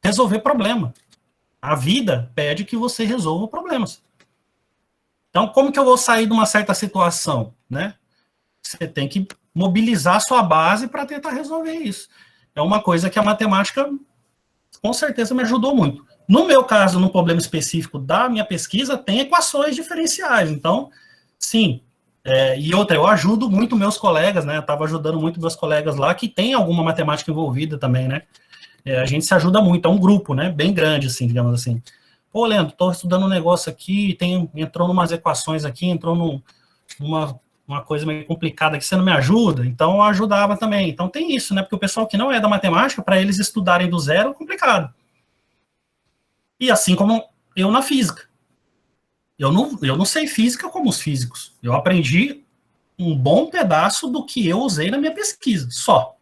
Resolver problema. A vida pede que você resolva problemas. Então, como que eu vou sair de uma certa situação, né? Você tem que mobilizar a sua base para tentar resolver isso. É uma coisa que a matemática, com certeza, me ajudou muito. No meu caso, no problema específico da minha pesquisa, tem equações diferenciais. Então, sim. E outra, eu ajudo muito meus colegas, né? Eu estava ajudando muito meus colegas lá que tem alguma matemática envolvida também, né? A gente se ajuda muito, é um grupo, né? Bem grande, assim, digamos assim. Pô, Leandro, estou estudando um negócio aqui, entrou numas equações aqui, entrou numa coisa meio complicada que você não me ajuda, então eu ajudava também. Então tem isso, né? Porque o pessoal que não é da matemática, para eles estudarem do zero, é complicado. E assim como eu na física. Eu não sei física como os físicos. Eu aprendi um bom pedaço do que eu usei na minha pesquisa, só.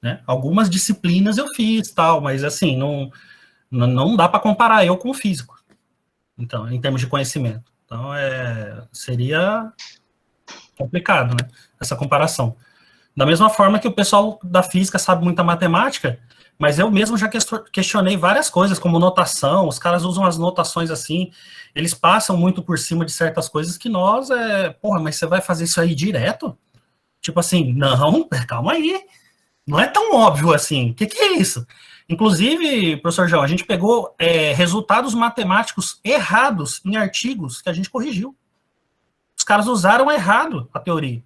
Né? Algumas disciplinas eu fiz, tal, mas assim, não dá para comparar eu com o físico. Então, em termos de conhecimento. Então, seria complicado, né? Essa comparação. Da mesma forma que o pessoal da física sabe muita matemática, mas eu mesmo já questionei várias coisas, como notação, os caras usam as notações assim, eles passam muito por cima de certas coisas que nós, porra, mas você vai fazer isso aí direto? Tipo assim, não, calma aí, não é tão óbvio assim, o que é isso? Inclusive, professor João, a gente pegou resultados matemáticos errados em artigos que a gente corrigiu. Os caras usaram errado a teoria.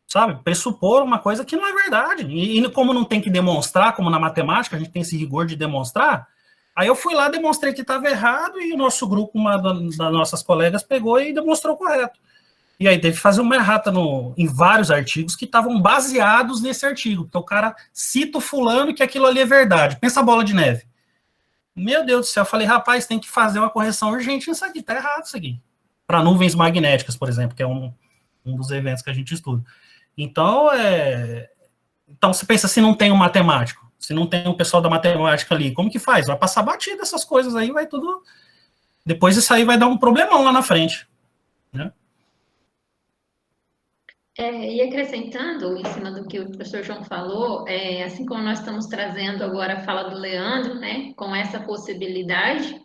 Sabe? Pressupor uma coisa que não é verdade. E como não tem que demonstrar, como na matemática, a gente tem esse rigor de demonstrar, aí eu fui lá, demonstrei que estava errado, e o nosso grupo, uma das nossas colegas, pegou e demonstrou correto. E aí teve que fazer uma errata em vários artigos que estavam baseados nesse artigo. Então o cara cita o fulano que aquilo ali é verdade. Pensa a bola de neve. Meu Deus do céu, eu falei, rapaz, tem que fazer uma correção urgente nisso aqui, tá errado isso aqui. Para nuvens magnéticas, por exemplo, que é um dos eventos que a gente estuda. Então, se pensa, se não tem um matemático, se não tem um pessoal da matemática ali, como que faz? Vai passar batida essas coisas aí, vai tudo depois isso aí vai dar um problemão lá na frente, né? E acrescentando em cima do que o professor João falou, assim como nós estamos trazendo agora a fala do Leandro, né, com essa possibilidade,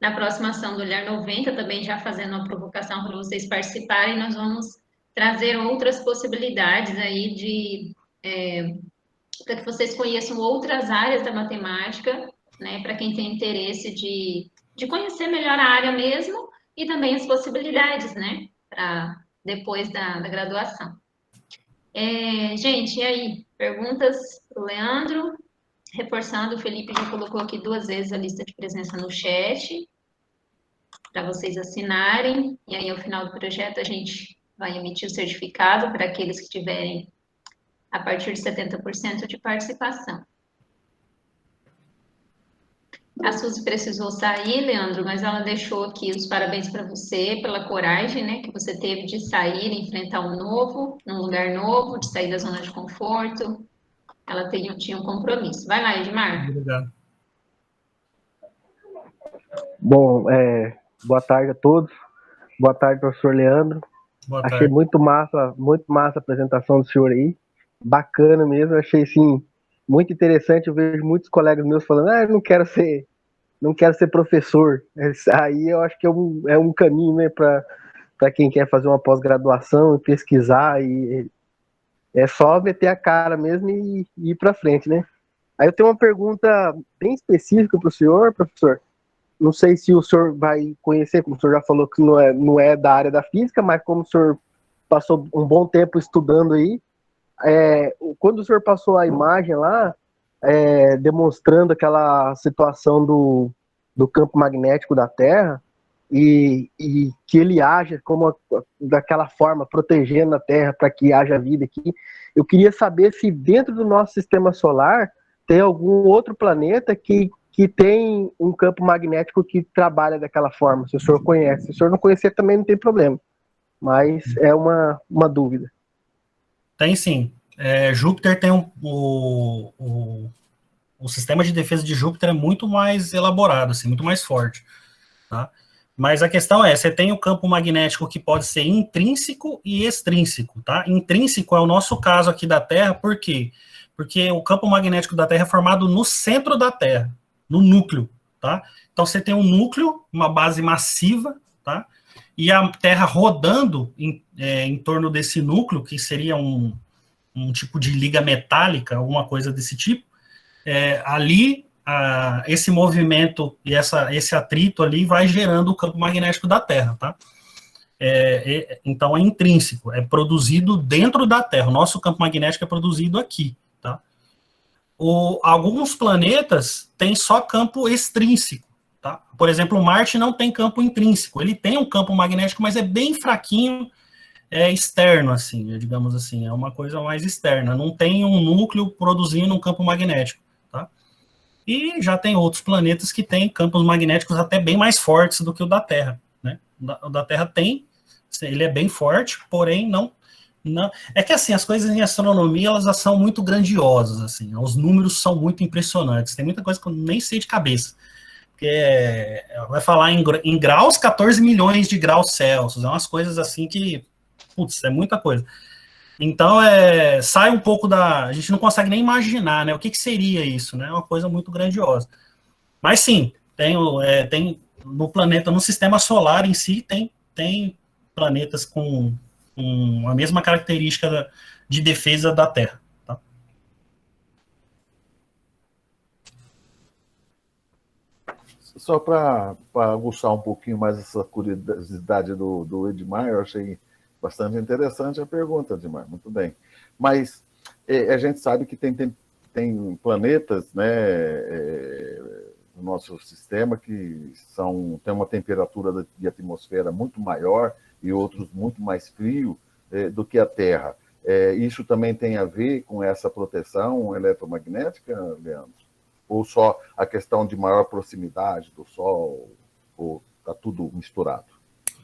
na próxima ação do Olhar 90, também já fazendo uma provocação para vocês participarem, nós vamos trazer outras possibilidades aí para que vocês conheçam outras áreas da matemática, né, para quem tem interesse de conhecer melhor a área mesmo, e também as possibilidades, né, para depois da graduação. Gente, e aí? Perguntas para o Leandro? Reforçando, o Felipe já colocou aqui 2 vezes a lista de presença no chat, para vocês assinarem, e aí ao final do projeto a gente vai emitir o certificado para aqueles que tiverem a partir de 70% de participação. A Suzy precisou sair, Leandro, mas ela deixou aqui os parabéns para você pela coragem, né, que você teve de sair, enfrentar um novo, num lugar novo, de sair da zona de conforto. Ela tinha um compromisso. Vai lá, Edmar. Obrigado. Bom, boa tarde a todos. Boa tarde, professor Leandro. Boa tarde. Achei muito massa a apresentação do senhor aí. Bacana mesmo, achei sim muito interessante. Eu vejo muitos colegas meus falando, eu não quero ser professor. Aí eu acho que é um caminho, né, para quem quer fazer uma pós-graduação e pesquisar, e é só meter a cara mesmo e ir para frente, né? Aí eu tenho uma pergunta bem específica para o senhor, professor. Não sei se o senhor vai conhecer, como o senhor já falou que não é da área da física, mas como o senhor passou um bom tempo estudando aí, quando o senhor passou a imagem lá, demonstrando aquela situação do campo magnético da Terra, e que ele age daquela forma, protegendo a Terra para que haja vida aqui, eu queria saber se dentro do nosso sistema solar tem algum outro planeta que tem um campo magnético que trabalha daquela forma, se o senhor conhece. Se o senhor não conhecer, também não tem problema, mas é uma dúvida. Tem sim. Júpiter tem o sistema de defesa de Júpiter é muito mais elaborado, assim, muito mais forte, tá? Mas a questão você tem o campo magnético que pode ser intrínseco e extrínseco, tá? Intrínseco é o nosso caso aqui da Terra, por quê? Porque o campo magnético da Terra é formado no centro da Terra, no núcleo, tá? Então você tem um núcleo, uma base massiva, tá? E a Terra rodando em torno desse núcleo, que seria um tipo de liga metálica, alguma coisa desse tipo, ali esse movimento e esse atrito ali vai gerando o campo magnético da Terra, tá? Então é intrínseco, é produzido dentro da Terra. O nosso campo magnético é produzido aqui, tá? Alguns planetas têm só campo extrínseco, tá? Por exemplo, Marte não tem campo intrínseco, ele tem um campo magnético, mas é bem fraquinho, externo, assim, digamos assim, é uma coisa mais externa, não tem um núcleo produzindo um campo magnético, tá? E já tem outros planetas que têm campos magnéticos até bem mais fortes do que o da Terra, né? O da Terra ele é bem forte, porém não. É que assim, as coisas em astronomia, elas são muito grandiosas, assim, os números são muito impressionantes, tem muita coisa que eu nem sei de cabeça, porque vai falar em graus, 14 milhões de graus Celsius, é umas coisas assim que, putz, é muita coisa. Então, sai um pouco a gente não consegue nem imaginar, né, o que seria isso, né, é uma coisa muito grandiosa. Mas sim, tem no planeta, no sistema solar em si, tem planetas com a mesma característica de defesa da Terra. Tá? Só para aguçar um pouquinho mais essa curiosidade do Edmar, eu achei bastante interessante a pergunta, Edmar, muito bem. Mas a gente sabe que tem planetas, né, no nosso sistema que tem uma temperatura de atmosfera muito maior e outros muito mais frio do que a Terra. Isso também tem a ver com essa proteção eletromagnética, Leandro? Ou só a questão de maior proximidade do Sol? Ou está tudo misturado?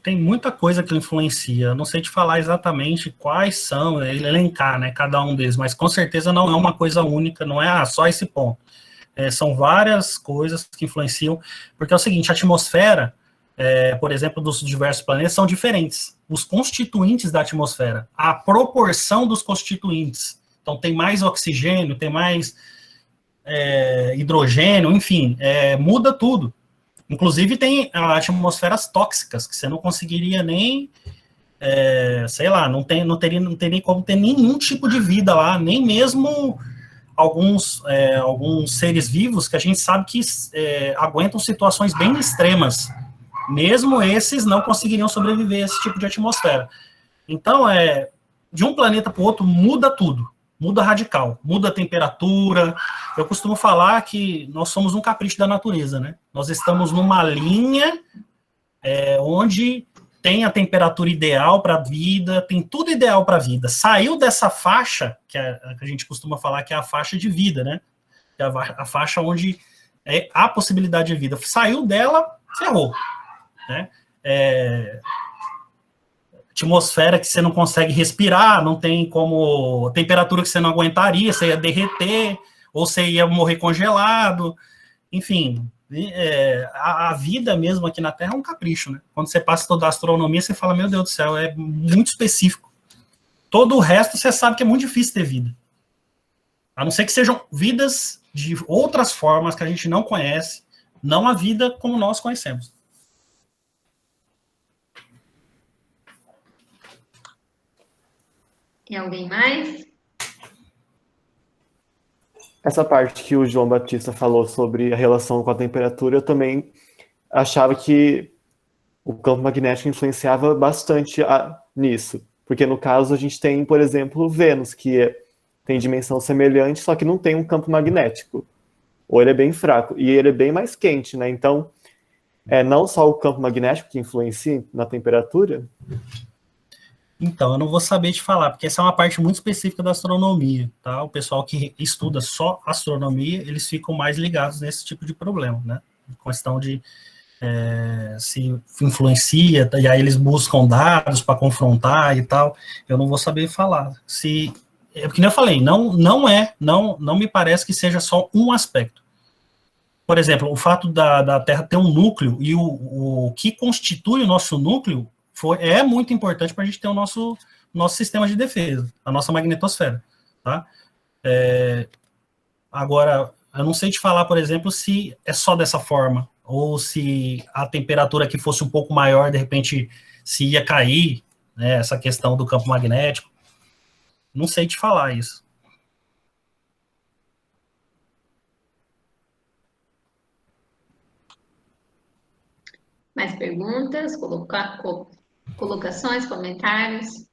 Tem muita coisa que influencia. Não sei te falar exatamente quais são, elencar, né, cada um deles, mas com certeza não é uma coisa única, não é só esse ponto. São várias coisas que influenciam, porque é o seguinte, a atmosfera, por exemplo, dos diversos planetas, são diferentes. Os constituintes da atmosfera, a proporção dos constituintes. Então, tem mais oxigênio, tem mais hidrogênio, enfim, muda tudo. Inclusive, tem atmosferas tóxicas, que você não conseguiria nem, sei lá, não teria como ter nenhum tipo de vida lá, nem mesmo alguns seres vivos que a gente sabe que aguentam situações bem extremas. Mesmo esses não conseguiriam sobreviver a esse tipo de atmosfera. Então, de um planeta para o outro, muda tudo. Muda radical. Muda a temperatura. Eu costumo falar que nós somos um capricho da natureza, né? Nós estamos numa linha onde tem a temperatura ideal para a vida, tem tudo ideal para a vida. Saiu dessa faixa, que a gente costuma falar que é a faixa de vida, né? Que é a faixa onde há possibilidade de vida. Saiu dela, ferrou. Né? Atmosfera que você não consegue respirar, não tem como, temperatura que você não aguentaria, você ia derreter, ou você ia morrer congelado, enfim, a vida mesmo aqui na Terra é um capricho, né? Quando você passa toda a astronomia, você fala, meu Deus do céu, é muito específico. Todo o resto você sabe que é muito difícil ter vida. A não ser que sejam vidas de outras formas que a gente não conhece, não a vida como nós conhecemos. E alguém mais? Essa parte que o João Batista falou sobre a relação com a temperatura, eu também achava que o campo magnético influenciava bastante nisso. Porque, no caso, a gente tem, por exemplo, Vênus, que tem dimensão semelhante, só que não tem um campo magnético. Ou ele é bem fraco. E ele é bem mais quente, né? Então, não só o campo magnético que influencia na temperatura. Então, eu não vou saber te falar, porque essa é uma parte muito específica da astronomia, tá? O pessoal que estuda só astronomia, eles ficam mais ligados nesse tipo de problema, né? Questão de se influencia, e aí eles buscam dados para confrontar e tal. Eu não vou saber falar. Porque nem eu falei, não me parece que seja só um aspecto. Por exemplo, o fato da Terra ter um núcleo, e o que constitui o nosso núcleo é muito importante para a gente ter o nosso sistema de defesa, a nossa magnetosfera, tá? Agora, eu não sei te falar, por exemplo, se é só dessa forma, ou se a temperatura que fosse um pouco maior, de repente, se ia cair, né, essa questão do campo magnético. Não sei te falar isso. Mais perguntas? Colocações, comentários?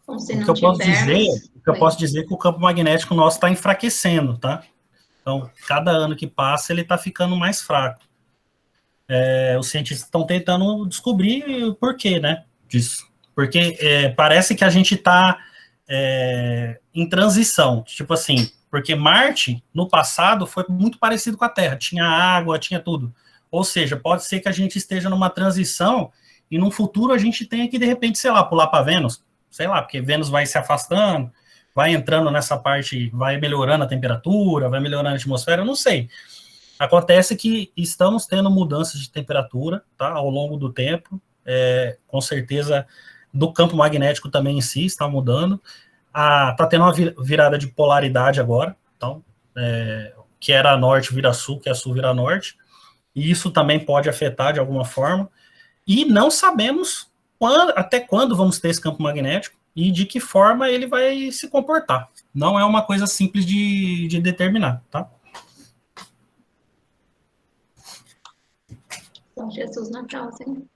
O que eu posso dizer é que o campo magnético nosso está enfraquecendo, tá? Então, cada ano que passa, ele está ficando mais fraco. Os cientistas estão tentando descobrir o porquê, né, disso. Porque parece que a gente está em transição, tipo assim, porque Marte, no passado, foi muito parecido com a Terra, tinha água, tinha tudo. Ou seja, pode ser que a gente esteja numa transição e no futuro a gente tenha que, de repente, sei lá, pular para Vênus, sei lá, porque Vênus vai se afastando, vai entrando nessa parte, vai melhorando a temperatura, vai melhorando a atmosfera, eu não sei. Acontece que estamos tendo mudanças de temperatura, tá, ao longo do tempo, com certeza do campo magnético também em si está mudando, está tendo uma virada de polaridade agora, então, que era norte vira sul, que é sul vira norte, e isso também pode afetar de alguma forma, e não sabemos até quando vamos ter esse campo magnético e de que forma ele vai se comportar. Não é uma coisa simples de determinar, tá? São Jesus na causa, hein?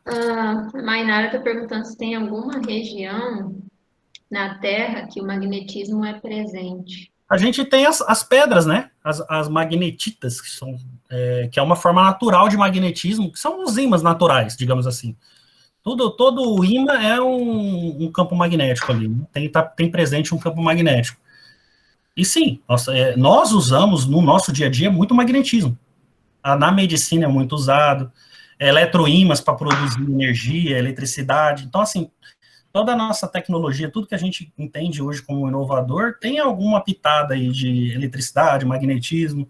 A Mainara está perguntando se tem alguma região na Terra que o magnetismo é presente. A gente tem as pedras, né? As magnetitas, que é uma forma natural de magnetismo, que são os ímãs naturais, digamos assim. Todo ímã é um campo magnético ali, né? Tem presente um campo magnético. E sim, nós usamos no nosso dia a dia muito magnetismo. Na medicina é muito usado, eletroímãs para produzir energia, eletricidade. Então, assim, toda a nossa tecnologia, tudo que a gente entende hoje como inovador, tem alguma pitada aí de eletricidade, magnetismo,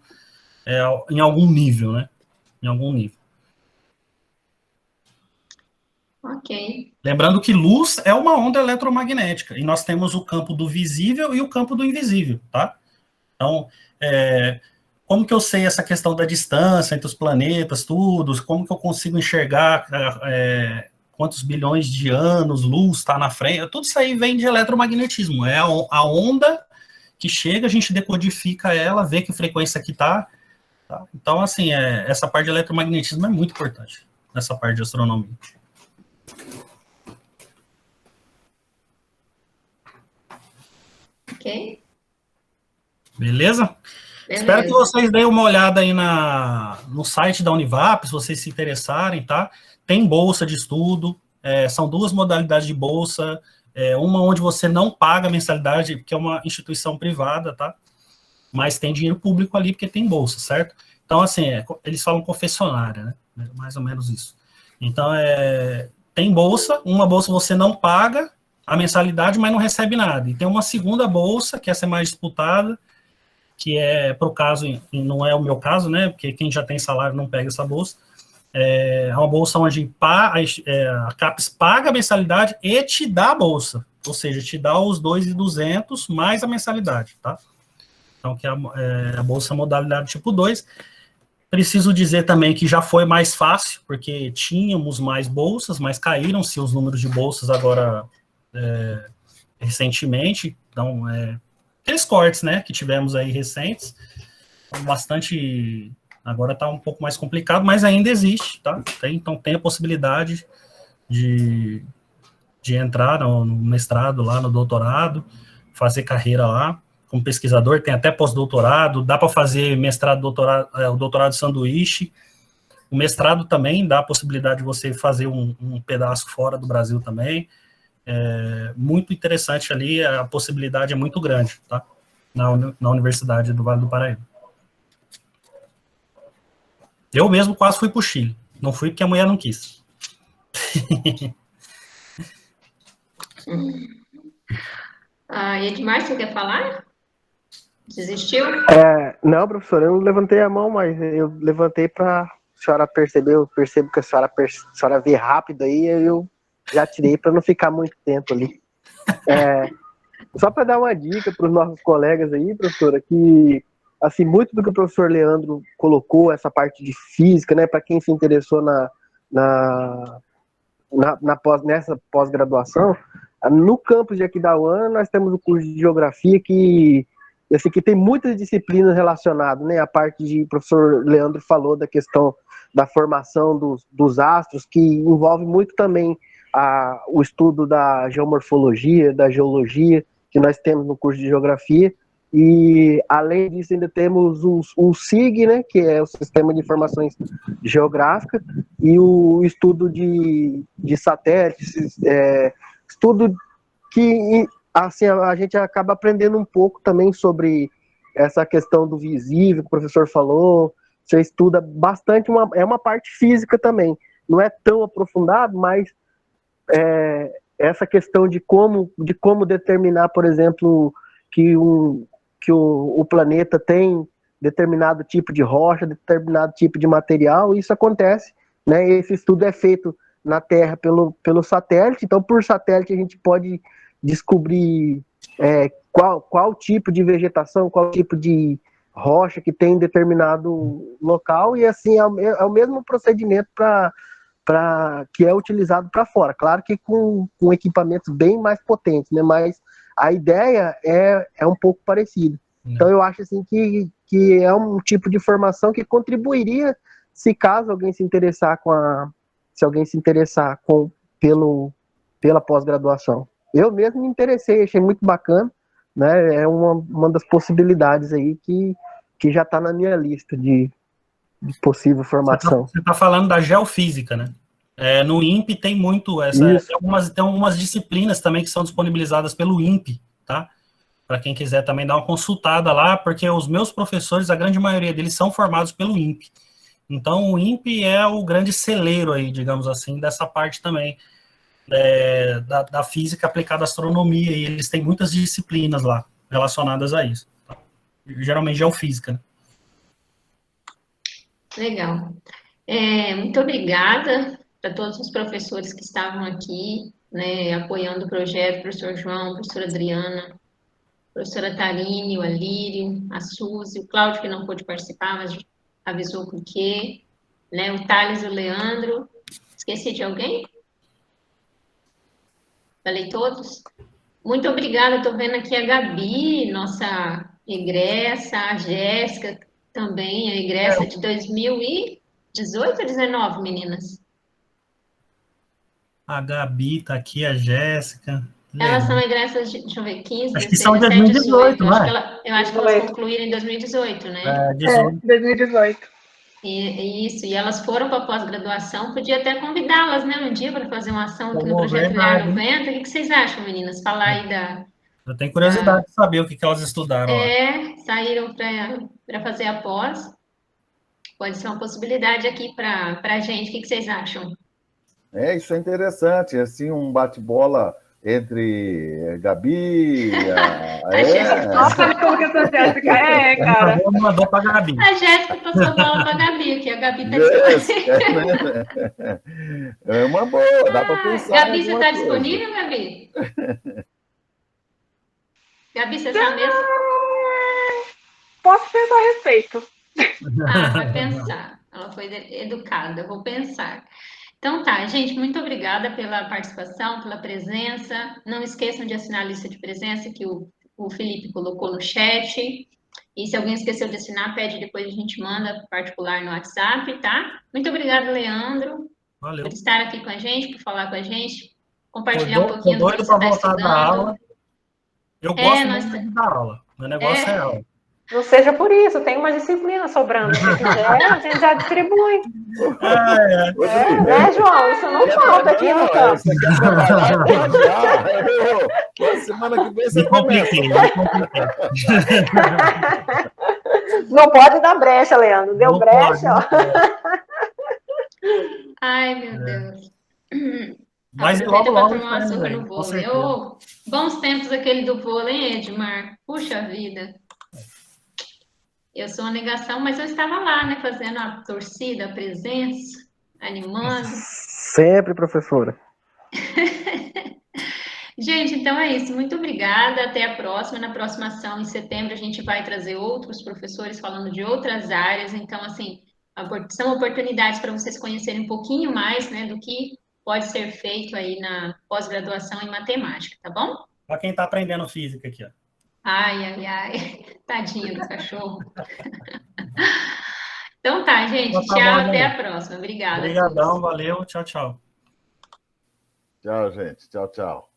em algum nível, né? Em algum nível. Ok. Lembrando que luz é uma onda eletromagnética, e nós temos o campo do visível e o campo do invisível, tá? Então, como que eu sei essa questão da distância entre os planetas, tudo? Como que eu consigo enxergar quantos bilhões de anos luz está na frente? Tudo isso aí vem de eletromagnetismo. É a onda que chega, a gente decodifica ela, vê que frequência que está. Tá? Então, assim, essa parte de eletromagnetismo é muito importante, nessa parte de astronomia. Ok. Beleza? Espero que vocês deem uma olhada aí no site da Univap, se vocês se interessarem, tá? Tem bolsa de estudo, são 2 modalidades de bolsa, uma onde você não paga mensalidade, porque é uma instituição privada, tá? Mas tem dinheiro público ali, porque tem bolsa, certo? Então, assim, eles falam confessionária, né? Mais ou menos isso. Então, tem bolsa, uma bolsa você não paga a mensalidade, mas não recebe nada. E tem uma segunda bolsa, que essa é mais disputada, que é para o caso, e não é o meu caso, né, porque quem já tem salário não pega essa bolsa, é uma bolsa onde a CAPES paga a mensalidade e te dá a bolsa, ou seja, te dá os 2.200 mais a mensalidade, tá? Então, que a bolsa modalidade tipo 2. Preciso dizer também que já foi mais fácil, porque tínhamos mais bolsas, mas caíram-se os números de bolsas agora recentemente, então, aqueles cortes, né, que tivemos aí recentes, bastante, agora está um pouco mais complicado, mas ainda existe, tá? Então tem a possibilidade de entrar no mestrado lá, no doutorado, fazer carreira lá, como pesquisador, tem até pós-doutorado, dá para fazer mestrado, doutorado, o doutorado sanduíche, o mestrado também dá a possibilidade de você fazer um pedaço fora do Brasil também, muito interessante ali, a possibilidade é muito grande, tá? Na Universidade do Vale do Paraíba. Eu mesmo quase fui para o Chile. Não fui porque a mulher não quis. Edmar, você quer falar? Desistiu? Não, professor, eu não levantei a mão, mas eu levantei para a senhora perceber. Eu percebo que a senhora vê rápido aí, eu já tirei para não ficar muito tempo ali. Só para dar uma dica para os nossos colegas aí, professora, que assim, muito do que o professor Leandro colocou, essa parte de física, né, para quem se interessou nessa pós-graduação, no campus de Aquidauana nós temos o curso de Geografia que tem muitas disciplinas relacionadas, né, a parte de, o professor Leandro falou da questão da formação dos astros, que envolve muito também o estudo da geomorfologia, da geologia, que nós temos no curso de Geografia, e além disso ainda temos o SIG, né, que é o Sistema de Informações Geográficas, e o estudo de satélites, estudo que assim, a gente acaba aprendendo um pouco também sobre essa questão do visível, que o professor falou. Você estuda bastante, é uma parte física também, não é tão aprofundado, mas essa questão de como determinar, por exemplo, que o planeta tem determinado tipo de rocha, determinado tipo de material, isso acontece, né? Esse estudo é feito na Terra pelo satélite, então por satélite a gente pode descobrir qual tipo de vegetação, qual tipo de rocha que tem em determinado local, e assim é o mesmo procedimento que é utilizado para fora, claro que com equipamentos bem mais potentes, né? Mas a ideia é um pouco parecida. Então eu acho assim que é um tipo de formação que contribuiria se caso alguém se interessar pela pós-graduação. Eu mesmo me interessei, achei muito bacana, né? É uma das possibilidades aí que já está na minha lista de possível formação. Você está falando da geofísica, né? No INPE tem muito tem algumas disciplinas também que são disponibilizadas pelo INPE, tá? Para quem quiser também dar uma consultada lá, porque os meus professores, a grande maioria deles são formados pelo INPE. Então, o INPE é o grande celeiro aí, digamos assim, dessa parte também. da física aplicada à astronomia, e eles têm muitas disciplinas lá relacionadas a isso. Tá? Geralmente geofísica. Né? Legal. Muito obrigada para todos os professores que estavam aqui, né, apoiando o projeto, professor João, professora Adriana, professora Tarine, o Alírio, a Suzy, o Cláudio, que não pôde participar, mas avisou por quê, né, o Thales e o Leandro. Esqueci de alguém? Falei todos? Muito obrigada, estou vendo aqui a Gabi, nossa egressa, a Jéssica também, a egressa de 2018 ou 2019, meninas? A Gabi tá aqui, a Jéssica. Elas são egressas, deixa eu ver, 15, acho que 16, são de 17, 2018, 18. não é? Eu acho que elas concluíram em 2018, né? 2018. Isso, e elas foram para pós-graduação, podia até convidá-las, né, um dia para fazer uma ação aqui no Projeto Olhar 90. O que vocês acham, meninas? Falar aí Eu tenho curiosidade de saber o que elas estudaram lá. Saíram para fazer a pós. Pode ser uma possibilidade aqui para a gente. O que vocês acham? Isso é interessante, assim, um bate-bola entre Gabi, Nossa, como que essa Jéssica cara. Mandou para a Gabi. A Jéssica passou a bola para a Gabi, que a Gabi está É uma boa, dá para pensar. Gabi, você está disponível, Gabi? Gabi, você sabe mesmo? Posso pensar a respeito. Vai pensar. Ela foi educada, vou pensar. Então tá, gente, muito obrigada pela participação, pela presença. Não esqueçam de assinar a lista de presença que o Felipe colocou no chat. E se alguém esqueceu de assinar, pede, depois a gente manda particular no WhatsApp, tá? Muito obrigada, Leandro, Valeu. por estar aqui com a gente, por falar com a gente, compartilhar um pouquinho do que que você está voltar estudando. da aula. Eu gosto muito de dar aula. Meu negócio é aula. Não seja por isso, tem uma disciplina sobrando. Se quiser, a gente já distribui. Né, João? Isso não falta aqui no campo. Você quer trabalhar? Semana que vem você compliquei. Não pode dar brecha, Leandro. Deu não brecha, pode, ó. Ai, meu Deus. Mas aproveita logo, para tomar um açúcar no vôlei. Bons tempos aquele do vôlei, hein, Edmar? Puxa vida. Eu sou uma negação, mas eu estava lá, né, fazendo a torcida, a presença, animando. Sempre, professora. Gente, então é isso. Muito obrigada. Até a próxima. Na próxima ação, em setembro, a gente vai trazer outros professores falando de outras áreas. Então, assim, são oportunidades para vocês conhecerem um pouquinho mais, né, do que pode ser feito aí na pós-graduação em matemática, tá bom? Para quem está aprendendo física aqui, ó. Ai. Tadinha do cachorro. Então tá, gente. Então, tá tchau, bom, até a próxima. Obrigada. Obrigadão, valeu, tchau, tchau. Tchau, gente. Tchau, tchau.